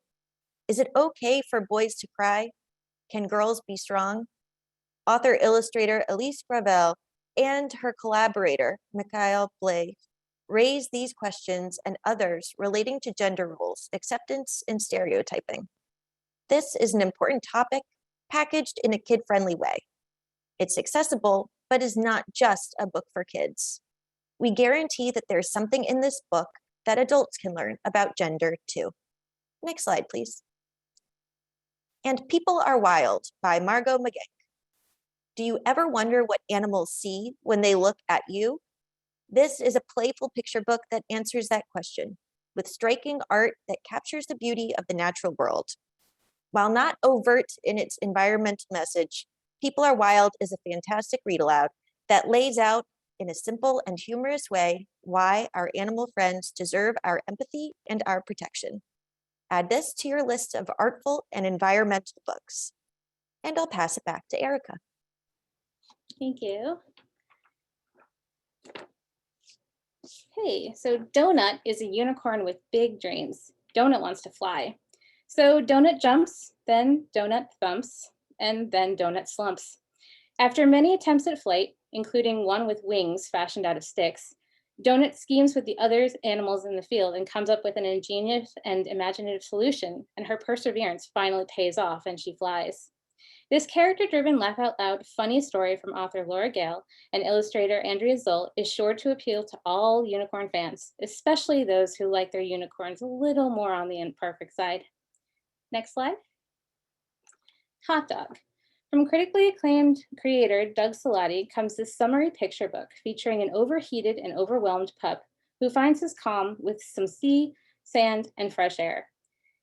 Is it okay for boys to cry? Can girls be strong? Author-illustrator Elise Gravel and her collaborator, Mikhail Blay, raise these questions and others relating to gender roles, acceptance, and stereotyping. This is an important topic packaged in a kid-friendly way. It's accessible, but is not just a book for kids. We guarantee that there's something in this book that adults can learn about gender too. Next slide, please. And People Are Wild by Margot McGank. Do you ever wonder what animals see when they look at you? This is a playful picture book that answers that question with striking art that captures the beauty of the natural world. While not overt in its environmental message, People Are Wild is a fantastic read aloud that lays out in a simple and humorous way why our animal friends deserve our empathy and our protection. Add this to your list of artful and environmental books. And I'll pass it back to Erica. Thank you. Hey, so Donut is a unicorn with big dreams. Donut wants to fly. So Donut jumps, then Donut thumps, and then Donut slumps. After many attempts at flight, including one with wings fashioned out of sticks, Donut schemes with the other animals in the field and comes up with an ingenious and imaginative solution, and her perseverance finally pays off and she flies. This character-driven, laugh-out-loud, funny story from author Laura Gale and illustrator Andrea Zoll is sure to appeal to all unicorn fans, especially those who like their unicorns a little more on the imperfect side. Next slide. Hot Dog. From critically acclaimed creator Doug Salati comes this summary picture book featuring an overheated and overwhelmed pup who finds his calm with some sea, sand, and fresh air.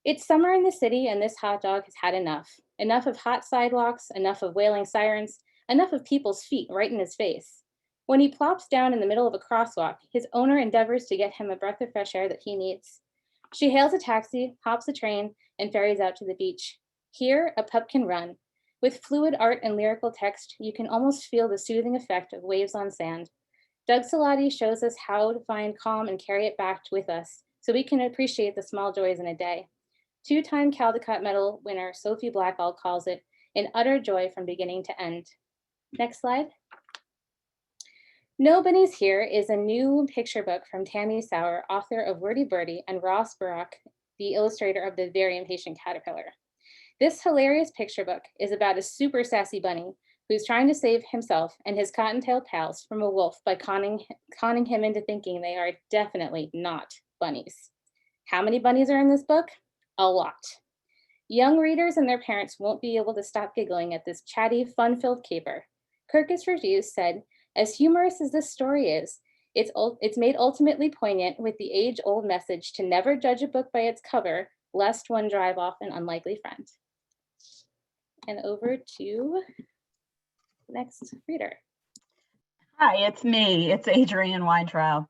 It's summer in the city and this hot dog has had enough. Enough of hot sidewalks, enough of wailing sirens, enough of people's feet right in his face. When he plops down in the middle of a crosswalk, his owner endeavors to get him a breath of fresh air that he needs. She hails a taxi, hops a train, and ferries out to the beach. Here, a pup can run. With fluid art and lyrical text, you can almost feel the soothing effect of waves on sand. Doug Salati shows us how to find calm and carry it back with us so we can appreciate the small joys in a day. Two-time Caldecott Medal winner Sophie Blackall calls it an utter joy from beginning to end. Next slide. Nobody's Here is a new picture book from Tammy Sauer, author of Wordy Birdie, and Ross Barak, the illustrator of The Very Impatient Caterpillar. This hilarious picture book is about a super sassy bunny who's trying to save himself and his cottontail pals from a wolf by conning him into thinking they are definitely not bunnies. How many bunnies are in this book? A lot. Young readers and their parents won't be able to stop giggling at this chatty, fun-filled caper. Kirkus Reviews said, as humorous as this story is, it's made ultimately poignant with the age-old message to never judge a book by its cover, lest one drive off an unlikely friend. And over to the next reader. Hi, it's me. It's Adrienne Weintraub.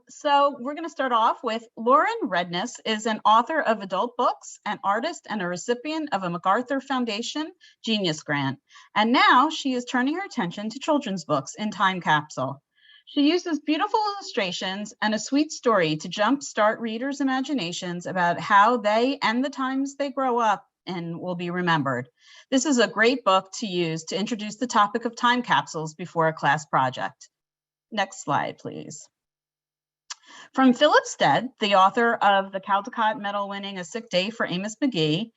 So we're going to start off with Lauren Redness is an author of adult books, an artist, and a recipient of a MacArthur Foundation Genius Grant. And now she is turning her attention to children's books in Time Capsule. She uses beautiful illustrations and a sweet story to jumpstart readers' imaginations about how they and the times they grow up and will be remembered. This is a great book to use to introduce the topic of time capsules before a class project. Next slide, please. From Philip Stead, the author of the Caldecott Medal winning A Sick Day for Amos McGee,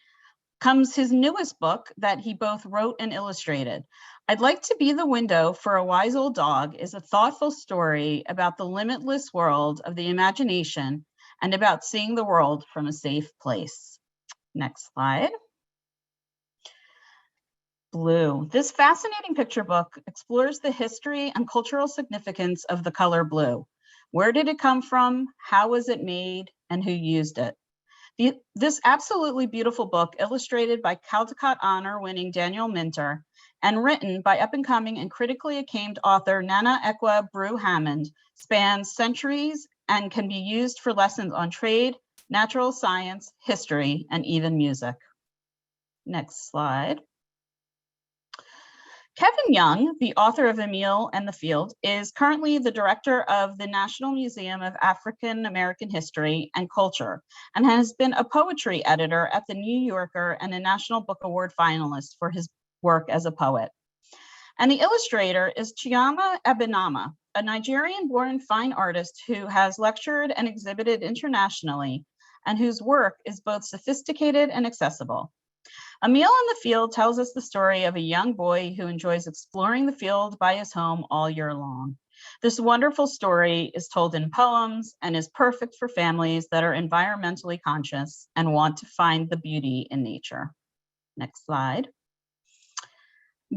comes his newest book that he both wrote and illustrated. I'd Like to Be the Window for a Wise Old Dog is a thoughtful story about the limitless world of the imagination and about seeing the world from a safe place. Next slide. Blue. This fascinating picture book explores the history and cultural significance of the color blue. Where did it come from? How was it made? And who used it? This absolutely beautiful book, illustrated by Caldecott Honor-winning Daniel Minter and written by up-and-coming and critically acclaimed author Nana Ekwa Brew Hammond, spans centuries and can be used for lessons on trade, natural science, history, and even music. Next slide. Kevin Young, the author of Emile and the Field, is currently the director of the National Museum of African American History and Culture and has been a poetry editor at the New Yorker and a National Book Award finalist for his work as a poet. And the illustrator is Chioma Ebenama, a Nigerian-born fine artist who has lectured and exhibited internationally and whose work is both sophisticated and accessible. Emile in the Field tells us the story of a young boy who enjoys exploring the field by his home all year long. This wonderful story is told in poems and is perfect for families that are environmentally conscious and want to find the beauty in nature. Next slide.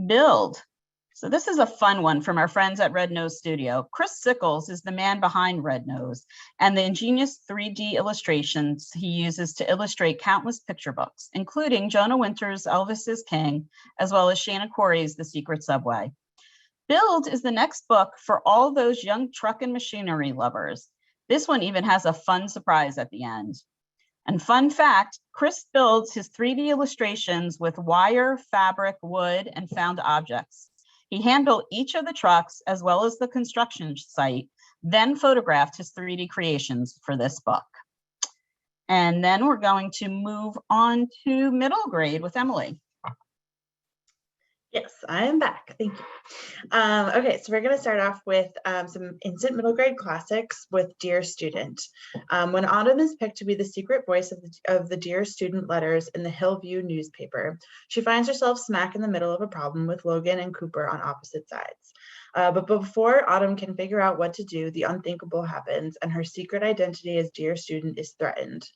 Build. So this is a fun one from our friends at Red Nose Studio. Chris Sickles is the man behind Red Nose and the ingenious 3D illustrations he uses to illustrate countless picture books, including Jonah Winter's Elvis is King, as well as Shana Corey's The Secret Subway. Build is the next book for all those young truck and machinery lovers. This one even has a fun surprise at the end. And fun fact, Chris builds his 3D illustrations with wire, fabric, wood, and found objects. He handled each of the trucks as well as the construction site, then photographed his 3D creations for this book. And then we're going to move on to middle grade with Emily. Yes, I am back. Thank you. Okay, so we're going to start off with some instant middle grade classics with Dear Student. When Autumn is picked to be the secret voice of the Dear Student letters in the Hillview newspaper, she finds herself smack in the middle of a problem with Logan and Cooper on opposite sides. But before Autumn can figure out what to do, the unthinkable happens and her secret identity as Dear Student is threatened.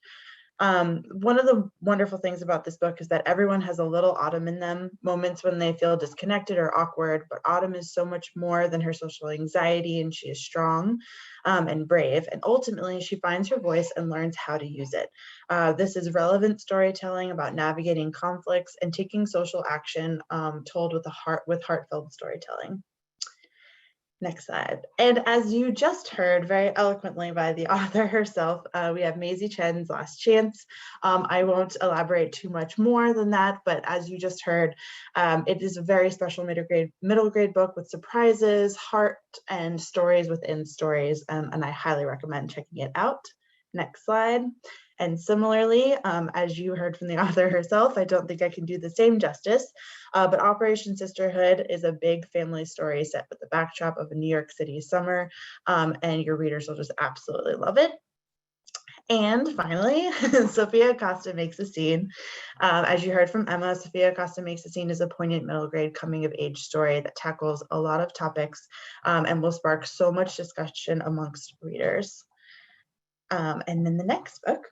One of the wonderful things about this book is that everyone has a little Autumn in them, moments when they feel disconnected or awkward, but Autumn is so much more than her social anxiety, and she is strong and brave, and ultimately she finds her voice and learns how to use it. This is relevant storytelling about navigating conflicts and taking social action, told with heartfelt storytelling. Next slide. And as you just heard very eloquently by the author herself, we have Maisie Chen's Last Chance. I won't elaborate too much more than that, but as you just heard, it is a very special middle grade book with surprises, heart, and stories within stories, and I highly recommend checking it out. Next slide. And similarly, as you heard from the author herself, I don't think I can do the same justice, but Operation Sisterhood is a big family story set with the backdrop of a New York City summer, and your readers will just absolutely love it. And finally, Sophia Costa Makes a Scene. As you heard from Emma, Sophia Costa Makes a Scene is a poignant middle grade coming of age story that tackles a lot of topics and will spark so much discussion amongst readers. And then the next book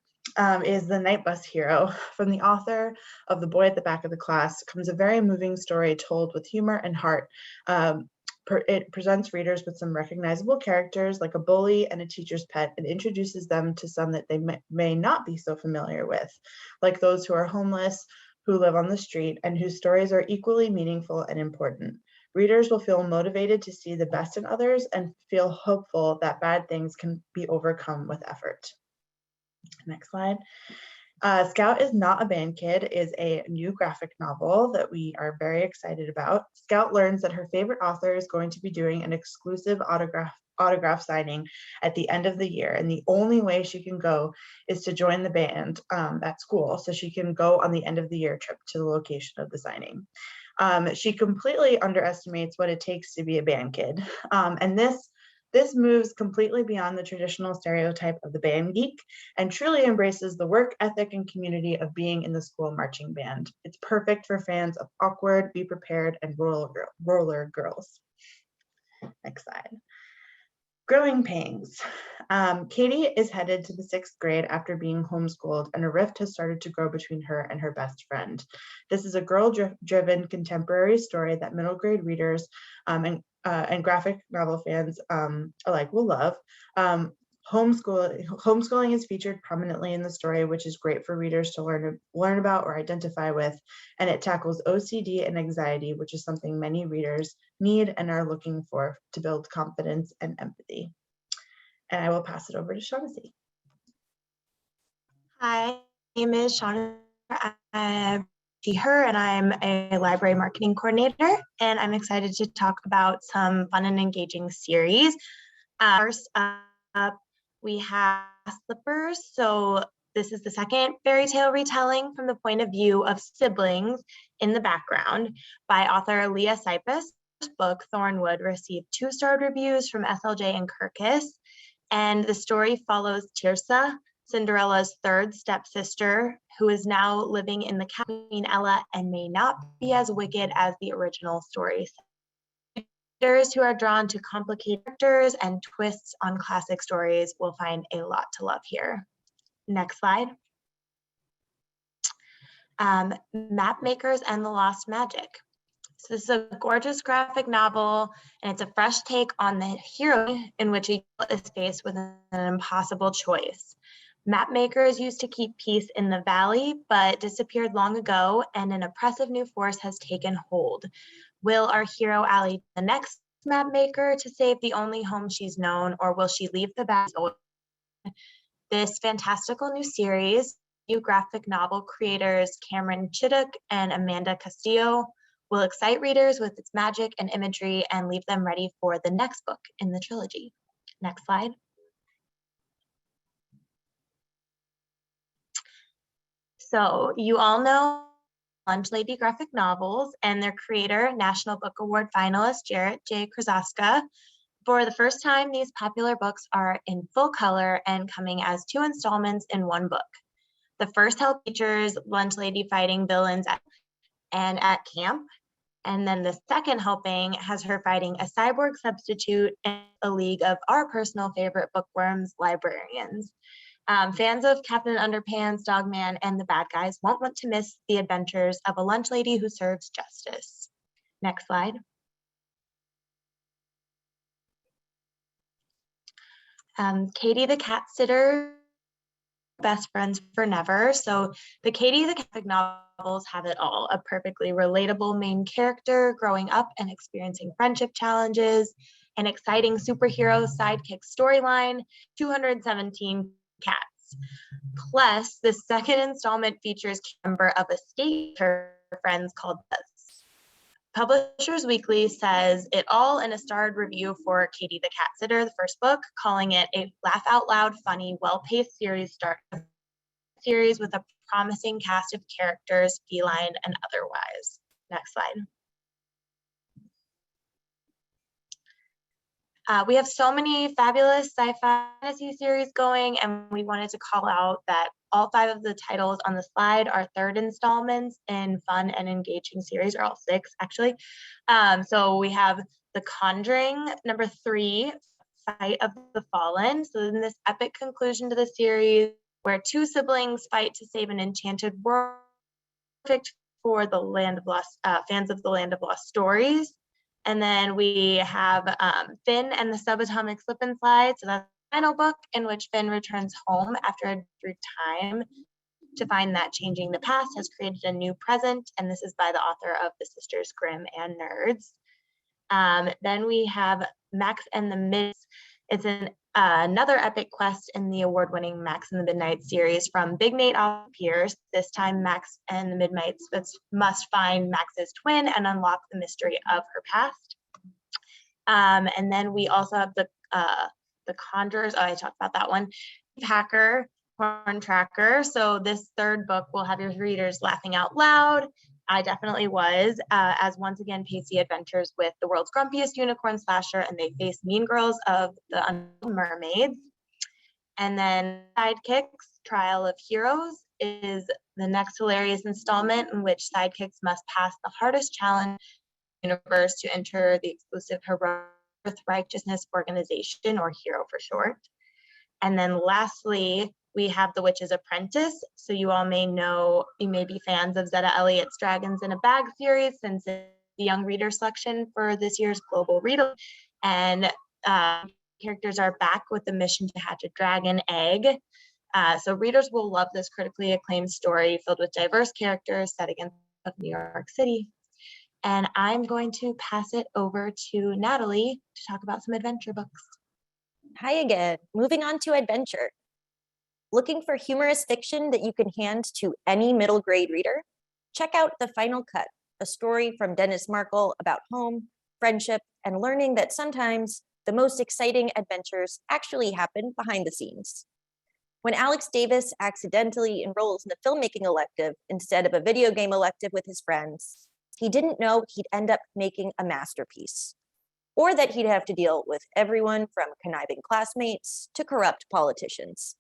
is The Night Bus Hero. From the author of The Boy at the Back of the Class comes a very moving story told with humor and heart. It presents readers with some recognizable characters like a bully and a teacher's pet, and introduces them to some that they may not be so familiar with, like those who are homeless, who live on the street, and whose stories are equally meaningful and important. Readers will feel motivated to see the best in others and feel hopeful that bad things can be overcome with effort. Next slide. Scout is Not a Band Kid is a new graphic novel that we are very excited about. Scout learns that her favorite author is going to be doing an exclusive autograph signing at the end of the year, and the only way she can go is to join the band at school so she can go on the end of the year trip to the location of the signing. She completely underestimates what it takes to be a band kid, and this moves completely beyond the traditional stereotype of the band geek and truly embraces the work ethic and community of being in the school marching band. It's perfect for fans of Awkward, Be Prepared, and Roller Girls. Next slide. Growing Pains. Katie is headed to the 6th grade after being homeschooled, and a rift has started to grow between her and her best friend. This is a girl-driven contemporary story that middle grade readers and graphic novel fans alike will love. Homeschooling is featured prominently in the story, which is great for readers to learn about or identify with, and it tackles OCD and anxiety, which is something many readers need and are looking for to build confidence and empathy. And I will pass it over to Shaughnessy. Hi, my name is Shauna. I'm her, and I'm a library marketing coordinator, and I'm excited to talk about some fun and engaging series. First up, we have Slippers. So this is the second fairy tale retelling from the point of view of siblings in the background by author Leah Sipus. Book Thornwood received 2-star reviews from SLJ and Kirkus, and the story follows Tirsa, Cinderella's third stepsister, who is now living in the Queen Ella and may not be as wicked as the original story. Readers who are drawn to complicated characters and twists on classic stories will find a lot to love here. Next slide. Map Makers and the Lost Magic. So this is a gorgeous graphic novel, and it's a fresh take on the hero in which he is faced with an impossible choice. Map makers used to keep peace in the valley, but disappeared long ago, and an oppressive new force has taken hold. Will our hero ally the next map maker to save the only home she's known, or will she leave the valley? This fantastical new series, new graphic novel creators Cameron Chittock and Amanda Castillo, will excite readers with its magic and imagery and leave them ready for the next book in the trilogy. Next slide. So you all know Lunch Lady graphic novels and their creator, National Book Award finalist Jarrett J. Krasaska. For the first time, these popular books are in full color and coming as 2 installments in one book. The first help features Lunch Lady fighting villains at camp. And then the second helping has her fighting a cyborg substitute in a league of our personal favorite bookworms, librarians. Fans of Captain Underpants, Dogman, and the Bad Guys won't want to miss the adventures of a lunch lady who serves justice. Next slide. Katie the Cat Sitter, best friends forever. So the Katie the Cat novels have it all. A perfectly relatable main character growing up and experiencing friendship challenges, an exciting superhero sidekick storyline, 217 cats. Plus, the second installment features a member of a state her friends called Buzz. Publishers Weekly says it all in a starred review for Katie the Cat Sitter, the first book, calling it a laugh out loud, funny, well-paced series with a promising cast of characters, feline and otherwise. Next slide. We have so many fabulous sci-fi fantasy series going, and we wanted to call out that all 5 of the titles on the slide are 3rd installments in fun and engaging series, or all 6 actually. So we have The Conjuring, number 3, Fight of the Fallen. So in this epic conclusion to the series, where 2 siblings fight to save an enchanted world, perfect for the Land of Lost fans of the Land of Lost stories. And then we have Finn and the Subatomic Slip and Slide. So that's the final book in which Finn returns home after a brief time to find that changing the past has created a new present. And this is by the author of The Sisters Grimm and Nerds. Then we have Max and the Mids. It's another epic quest in the award-winning Max and the Midnight series from Big Nate Pierce. This time, Max and the Midnights must find Max's twin and unlock the mystery of her past. And then we also have the Conjurers. Oh, I talked about that one. Hacker, Horn Tracker. So this 3rd book will have your readers laughing out loud. I definitely was, as once again Pacey adventures with the world's grumpiest unicorn slasher, and they face mean girls of the Unknown Mermaids. And then Sidekicks, Trial of Heroes is the next hilarious installment in which sidekicks must pass the hardest challenge in the universe to enter the exclusive Heroic Righteousness Organization, or HERO for short. And then lastly, we have The Witch's Apprentice. So you all may know, you may be fans of Zetta Elliott's Dragons in a Bag series, since it's the young reader selection for this year's Global Reader. And characters are back with the mission to hatch a dragon egg. So readers will love this critically acclaimed story filled with diverse characters set against New York City. And I'm going to pass it over to Natalie to talk about some adventure books. Hi again. Moving on to adventure. Looking for humorous fiction that you can hand to any middle grade reader? Check out The Final Cut, a story from Dennis Markle about home, friendship, and learning that sometimes the most exciting adventures actually happen behind the scenes. When Alex Davis accidentally enrolls in a filmmaking elective instead of a video game elective with his friends, he didn't know he'd end up making a masterpiece, or that he'd have to deal with everyone from conniving classmates to corrupt politicians.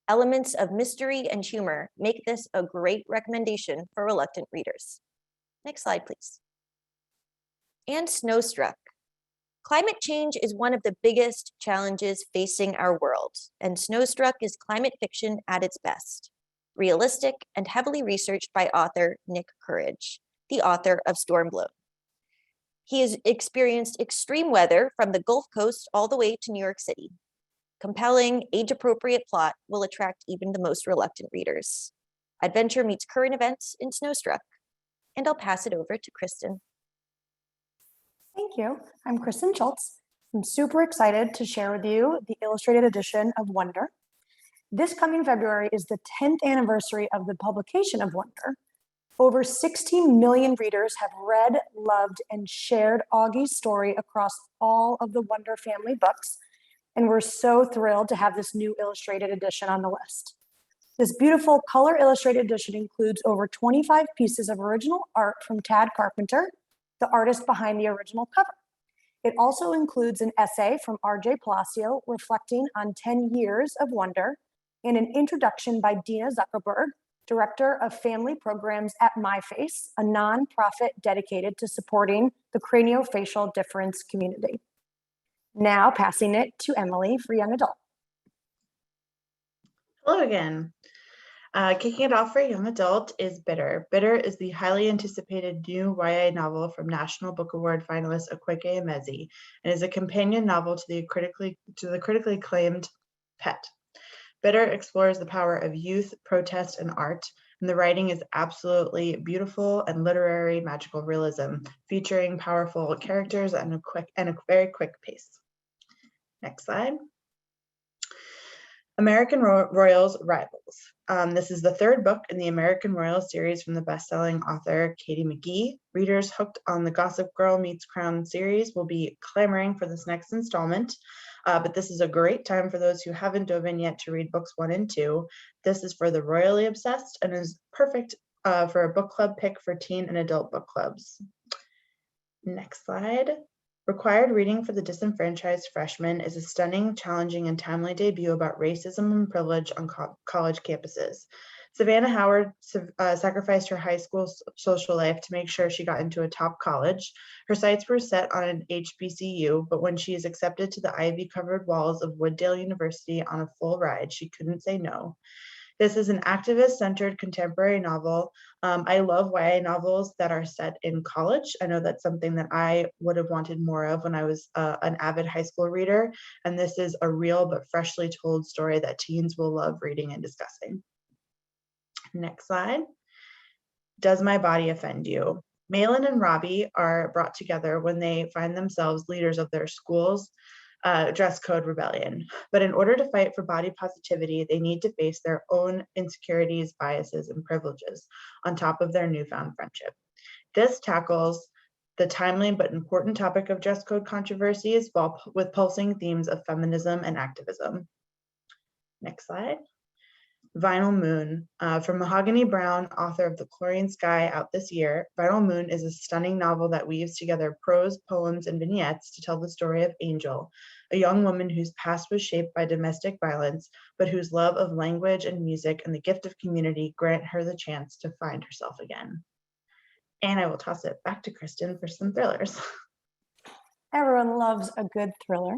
Elements of mystery and humor make this a great recommendation for reluctant readers. Next slide, please. And Snowstruck. Climate change is one of the biggest challenges facing our world, and Snowstruck is climate fiction at its best. Realistic and heavily researched by author Nick Courage, the author of Stormblown. He has experienced extreme weather from the Gulf Coast all the way to New York City. Compelling, age-appropriate plot will attract even the most reluctant readers. Adventure meets current events in Snowstruck. And I'll pass it over to Kristen. Thank you. I'm Kristen Schultz. I'm super excited to share with you the illustrated edition of Wonder. This coming February is the 10th anniversary of the publication of Wonder. Over 16 million readers have read, loved, and shared Augie's story across all of the Wonder family books, and we're so thrilled to have this new illustrated edition on the list. This beautiful color illustrated edition includes over 25 pieces of original art from Tad Carpenter, the artist behind the original cover. It also includes an essay from R.J. Palacio reflecting on 10 years of Wonder, and an introduction by Dina Zuckerberg, Director of Family Programs at MyFace, a nonprofit dedicated to supporting the craniofacial difference community. Now passing it to Emily for young adult. Hello again. Kicking it off for young adult is Bitter. Bitter is the highly anticipated new YA novel from National Book Award finalist Okweke Maisie, and is a companion novel to the critically acclaimed Pet. Bitter explores the power of youth, protest, and art, and the writing is absolutely beautiful and literary magical realism, featuring powerful characters and a very quick pace. Next slide. American Royals Rivals. This is the third book in the American Royals series from the best-selling author Katie McGee. Readers hooked on the Gossip Girl Meets Crown series will be clamoring for this next installment, but this is a great time for those who haven't dove in yet to read books 1 and 2. This is for the royally obsessed and is perfect for a book club pick for teen and adult book clubs. Next slide. Required reading for the Disenfranchised Freshman is a stunning, challenging, and timely debut about racism and privilege on college campuses. Savannah Howard sacrificed her high school social life to make sure she got into a top college. Her sights were set on an HBCU, but when she is accepted to the ivy-covered walls of Wooddale University on a full ride, she couldn't say no. This is an activist-centered contemporary novel. I love YA novels that are set in college. I know that's something that I would have wanted more of when I was an avid high school reader, and this is a real but freshly told story that teens will love reading and discussing. Next slide. Does My Body Offend You? Malin and Robbie are brought together when they find themselves leaders of their school's dress code rebellion. But in order to fight for body positivity, they need to face their own insecurities, biases, and privileges on top of their newfound friendship. This tackles the timely but important topic of dress code controversies with pulsing themes of feminism and activism. Next slide. Vinyl Moon. From Mahogany Brown, author of The Chlorine Sky, out this year, Vinyl Moon is a stunning novel that weaves together prose, poems, and vignettes to tell the story of Angel, a young woman whose past was shaped by domestic violence, but whose love of language and music and the gift of community grant her the chance to find herself again. And I will toss it back to Kristen for some thrillers. Everyone loves a good thriller.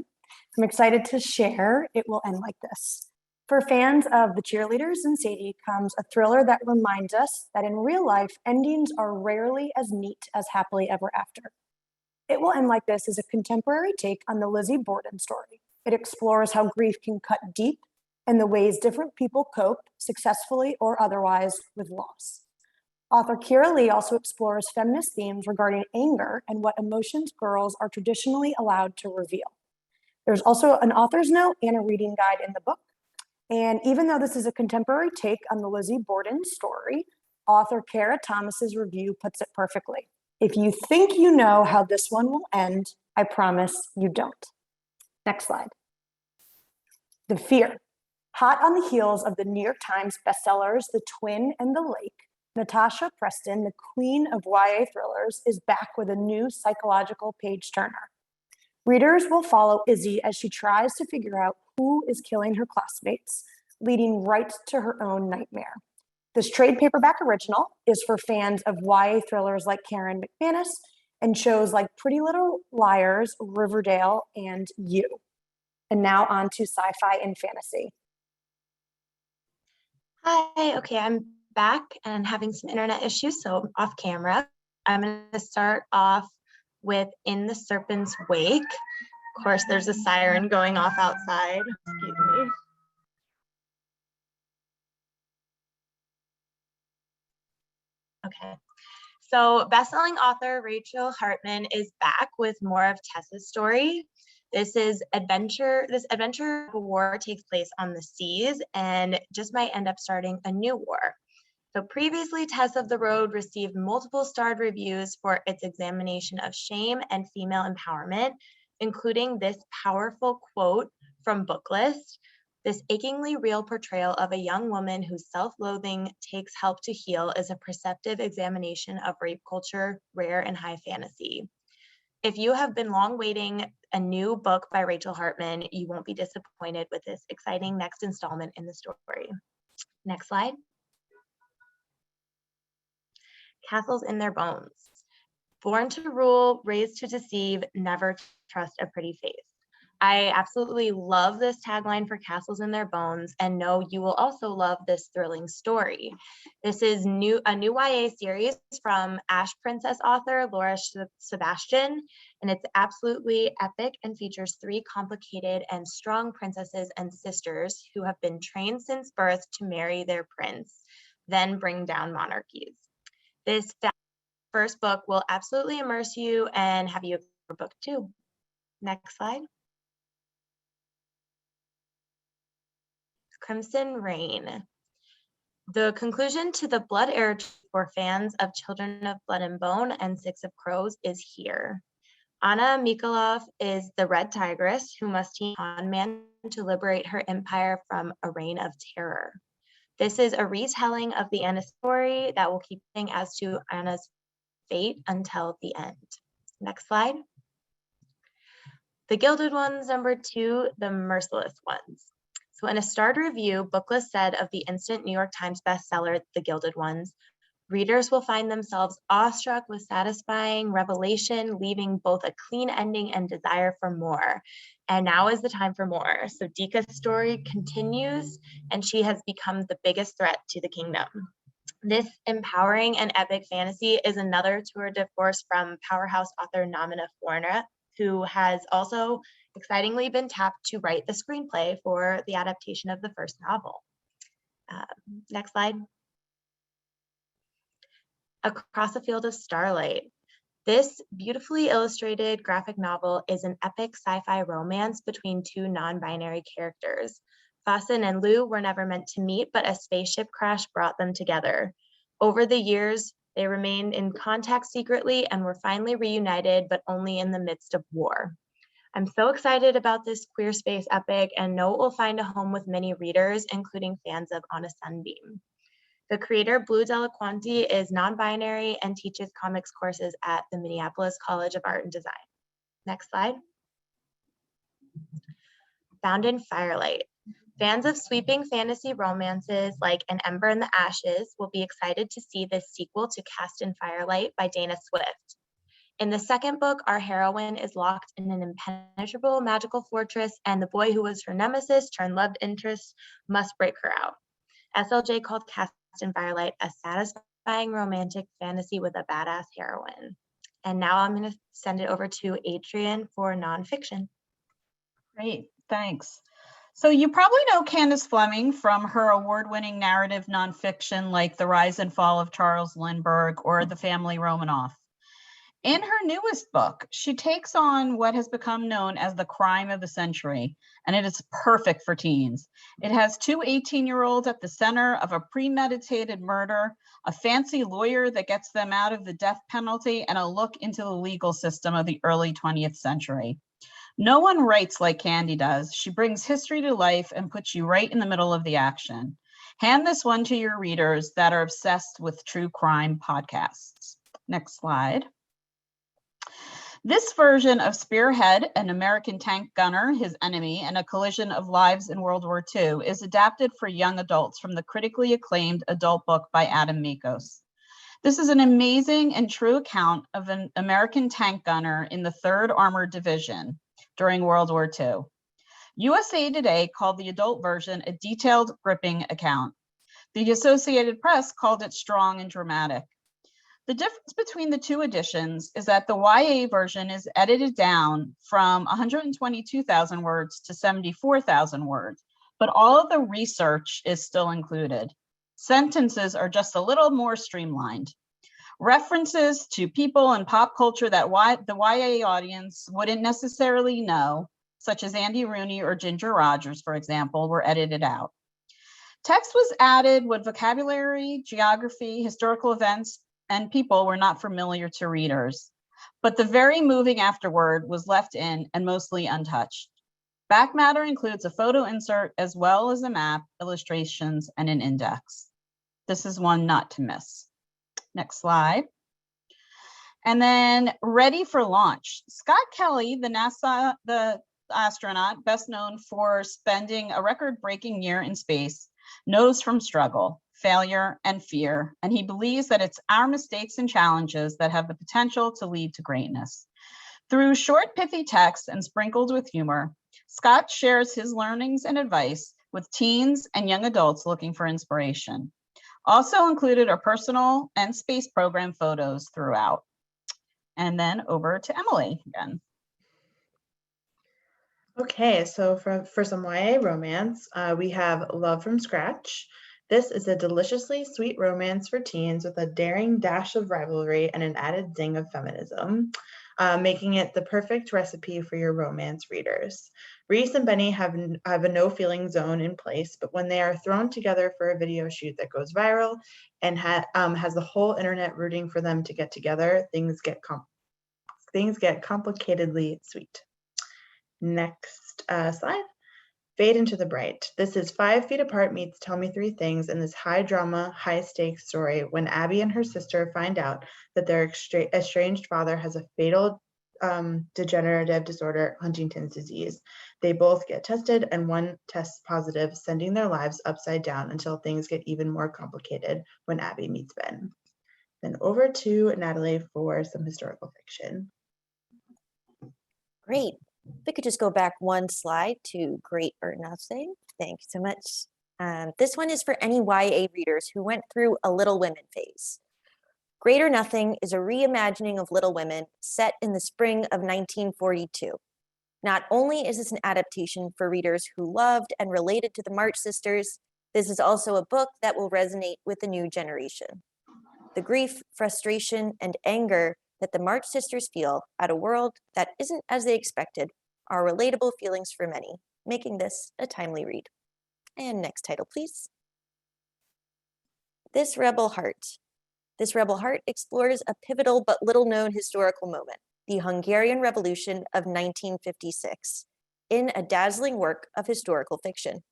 I'm excited to share It Will End Like This. For fans of The Cheerleaders and Sadie comes a thriller that reminds us that in real life, endings are rarely as neat as Happily Ever After. It Will End Like This is a contemporary take on the Lizzie Borden story. It explores how grief can cut deep and the ways different people cope, successfully or otherwise, with loss. Author Kira Lee also explores feminist themes regarding anger and what emotions girls are traditionally allowed to reveal. There's also an author's note and a reading guide in the book. And even though this is a contemporary take on the Lizzie Borden story, author Kara Thomas's review puts it perfectly. If you think you know how this one will end, I promise you don't. Next slide. The Fear. Hot on the heels of the New York Times bestsellers The Twin and the Lake, Natasha Preston, the queen of YA thrillers, is back with a new psychological page-turner. Readers will follow Izzy as she tries to figure out who is killing her classmates, leading right to her own nightmare. This trade paperback original is for fans of YA thrillers like Karen McManus and shows like Pretty Little Liars, Riverdale, and You. And now on to Sci-Fi and Fantasy. Hi, okay, I'm back and having some internet issues, so I'm off camera. I'm going to start off with In the Serpent's Wake. Of course, there's a siren going off outside. Excuse me. Okay. So bestselling author Rachel Hartman is back with more of Tessa's story. This adventure of a war takes place on the seas and just might end up starting a new war. So previously, Tess of the Road received multiple starred reviews for its examination of shame and female empowerment, including this powerful quote from Booklist. This achingly real portrayal of a young woman whose self-loathing takes help to heal is a perceptive examination of rape culture, rare and high fantasy. If you have been long waiting a new book by Rachel Hartman, you won't be disappointed with this exciting next installment in the story. Next slide. Castles in Their Bones. Born to rule, raised to deceive, never trust a pretty face. I absolutely love this tagline for Castles in Their Bones, and know you will also love this thrilling story. This is a new YA series from Ash Princess author Laura Sebastian, and it's absolutely epic and features 3 complicated and strong princesses and sisters who have been trained since birth to marry their prince, then bring down monarchies. This first book will absolutely immerse you and have you for book 2. Next slide. Crimson Rain. The conclusion to the Blood Heir for fans of Children of Blood and Bone and Six of Crows is here. Anna Mikhailov is the Red Tigress who must teach con man to liberate her empire from a reign of terror. This is a retelling of the Anna story that will keep thinking as to Anna's fate until the end. Next slide. The Gilded Ones, number 2, The Merciless Ones. So in a starred review, Booklist said of the instant New York Times bestseller, The Gilded Ones, readers will find themselves awestruck with satisfying revelation, leaving both a clean ending and desire for more. And now is the time for more. So Dika's story continues, and she has become the biggest threat to the kingdom. This empowering and epic fantasy is another tour de force from powerhouse author Namina Forna, who has also excitingly been tapped to write the screenplay for the adaptation of the first novel. Next slide. Across a Field of Starlight. This beautifully illustrated graphic novel is an epic sci-fi romance between 2 non-binary characters. Fasten and Lou were never meant to meet, but a spaceship crash brought them together. Over the years, they remained in contact secretly and were finally reunited, but only in the midst of war. I'm so excited about this queer space epic and know it will find a home with many readers, including fans of On a Sunbeam. The creator, Blue Delaquanti, is non-binary and teaches comics courses at the Minneapolis College of Art and Design. Next slide. Found in Firelight. Fans of sweeping fantasy romances like An Ember in the Ashes will be excited to see this sequel to Cast in Firelight by Dana Swift. In the second book, our heroine is locked in an impenetrable magical fortress, and the boy who was her nemesis turned love interest must break her out. SLJ called Cast in Firelight a satisfying romantic fantasy with a badass heroine. And now I'm going to send it over to Adrian for nonfiction. Great, thanks. So you probably know Candace Fleming from her award-winning narrative nonfiction like The Rise and Fall of Charles Lindbergh or The Family Romanoff. In her newest book, she takes on what has become known as the crime of the century, and it is perfect for teens. It has 2 18-year-olds at the center of a premeditated murder, a fancy lawyer that gets them out of the death penalty, and a look into the legal system of the early 20th century. No one writes like Candy does. She brings history to life and puts you right in the middle of the action. Hand this one to your readers that are obsessed with true crime podcasts. Next slide. This version of Spearhead, an American tank gunner, his enemy, and a collision of lives in World War II is adapted for young adults from the critically acclaimed adult book by Adam Mikos. This is an amazing and true account of an American tank gunner in the 3rd Armored Division during World War II. USA Today called the adult version a detailed, gripping account. The Associated Press called it strong and dramatic. The difference between the two editions is that the YA version is edited down from 122,000 words to 74,000 words, but all of the research is still included. Sentences are just a little more streamlined. References to people and pop culture that the YA audience wouldn't necessarily know, such as Andy Rooney or Ginger Rogers, for example, were edited out. Text was added with vocabulary, geography, historical events, and people were not familiar to readers. But the very moving afterword was left in and mostly untouched. Back matter includes a photo insert as well as a map, illustrations, and an index. This is one not to miss. Next slide. And then ready for launch. Scott Kelly, the astronaut, best known for spending a record-breaking year in space, knows from struggle, failure, and fear, and he believes that it's our mistakes and challenges that have the potential to lead to greatness. Through short, pithy text and sprinkled with humor, Scott shares his learnings and advice with teens and young adults looking for inspiration. Also included are personal and space program photos throughout. And then over to Emily again. Okay, so for some YA romance, we have Love from Scratch. This is a deliciously sweet romance for teens with a daring dash of rivalry and an added zing of feminism, making it the perfect recipe for your romance readers. Reese and Benny have a no-feeling zone in place, but when they are thrown together for a video shoot that goes viral and has the whole internet rooting for them to get together, things get complicatedly sweet. Next slide. Fade into the Bright. This is 5 Feet Apart meets Tell Me Three Things in this high drama, high stakes story when Abby and her sister find out that their estranged father has a fatal degenerative disorder, Huntington's disease. They both get tested and one tests positive, sending their lives upside down until things get even more complicated when Abby meets Ben. Then over to Natalie for some historical fiction. Great. If we could just go back one slide to Great or Nothing. Thank you so much. This one is for any YA readers who went through a Little Women phase. Great or Nothing is a reimagining of Little Women set in the spring of 1942. Not only is this an adaptation for readers who loved and related to the March Sisters, this is also a book that will resonate with the new generation. The grief, frustration, and anger that the March Sisters feel at a world that isn't as they expected are relatable feelings for many, making this a timely read. And next title, please. This Rebel Heart. This Rebel Heart explores a pivotal but little-known historical moment, the Hungarian Revolution of 1956, in a dazzling work of historical fiction.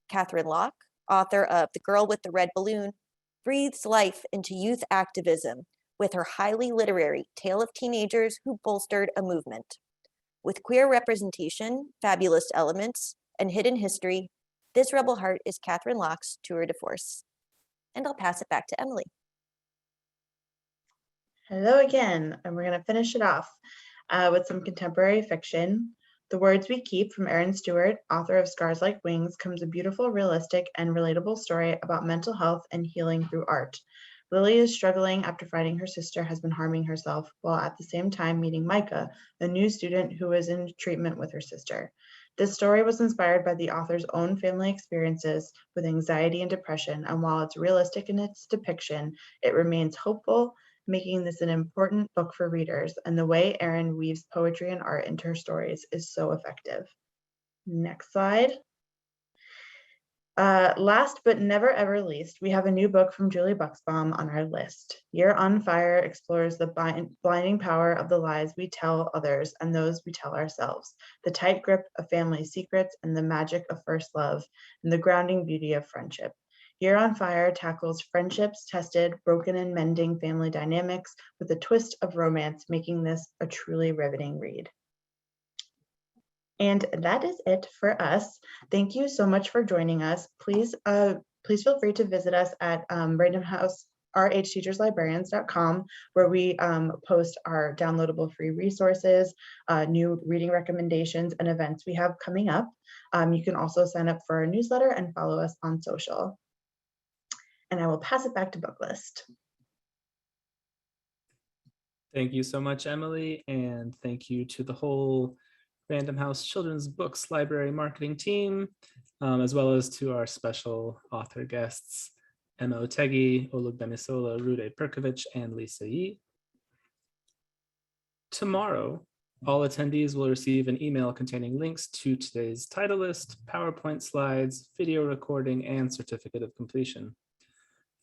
Catherine Locke, author of The Girl with the Red Balloon, breathes life into youth activism with her highly literary tale of teenagers who bolstered a movement. With queer representation, fabulous elements, and hidden history, This Rebel Heart is Catherine Locke's tour de force. And I'll pass it back to Emily. Hello again, and we're going to finish it off with some contemporary fiction. The Words We Keep from Erin Stewart, author of Scars Like Wings, comes a beautiful, realistic, and relatable story about mental health and healing through art. Lily is struggling after finding her sister has been harming herself, while at the same time meeting Micah, a new student who is in treatment with her sister. This story was inspired by the author's own family experiences with anxiety and depression, and while it's realistic in its depiction, it remains hopeful, making this an important book for readers, and the way Erin weaves poetry and art into her stories is so effective. Next slide. Last but never ever least, we have a new book from Julie Buxbaum on our list. You're on Fire explores the blinding power of the lies we tell others and those we tell ourselves, the tight grip of family secrets and the magic of first love, and the grounding beauty of friendship. You're on Fire tackles friendships tested, broken and mending family dynamics with a twist of romance, making this a truly riveting read. And that is it for us. Thank you so much for joining us. Please feel free to visit us at Random House rhteacherslibrarians.com, where we post our downloadable free resources, new reading recommendations, and events we have coming up. You can also sign up for our newsletter and follow us on social. And I will pass it back to Booklist. Thank you so much, Emily, and thank you to the whole Random House Children's Books Library marketing team, as well as to our special author guests, Emma Otheguy, Olugbemisola Rhuday-Perkovich, and Lisa Yee. Tomorrow, all attendees will receive an email containing links to today's title list, PowerPoint slides, video recording, and certificate of completion.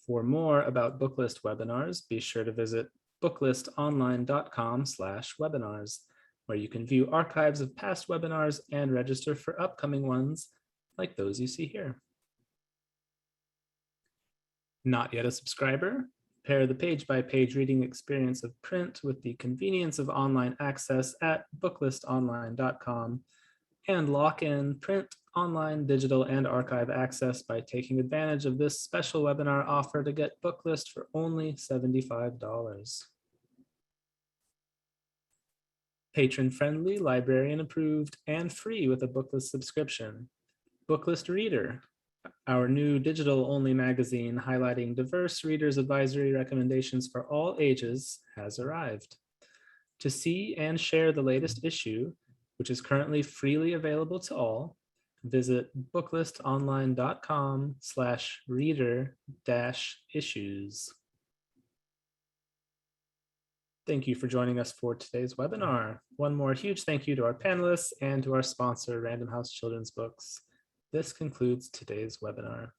For more about Booklist webinars, be sure to visit booklistonline.com/webinars, where you can view archives of past webinars and register for upcoming ones like those you see here. Not yet a subscriber? Pair the page-by-page reading experience of print with the convenience of online access at booklistonline.com and lock in print, online, digital, and archive access by taking advantage of this special webinar offer to get Booklist for only $75. Patron-friendly, librarian-approved, and free with a Booklist subscription. Booklist Reader, our new digital-only magazine highlighting diverse readers' advisory recommendations for all ages, has arrived. To see and share the latest issue, which is currently freely available to all, visit booklistonline.com/reader-issues. Thank you for joining us for today's webinar. One more huge thank you to our panelists and to our sponsor, Random House Children's Books. This concludes today's webinar.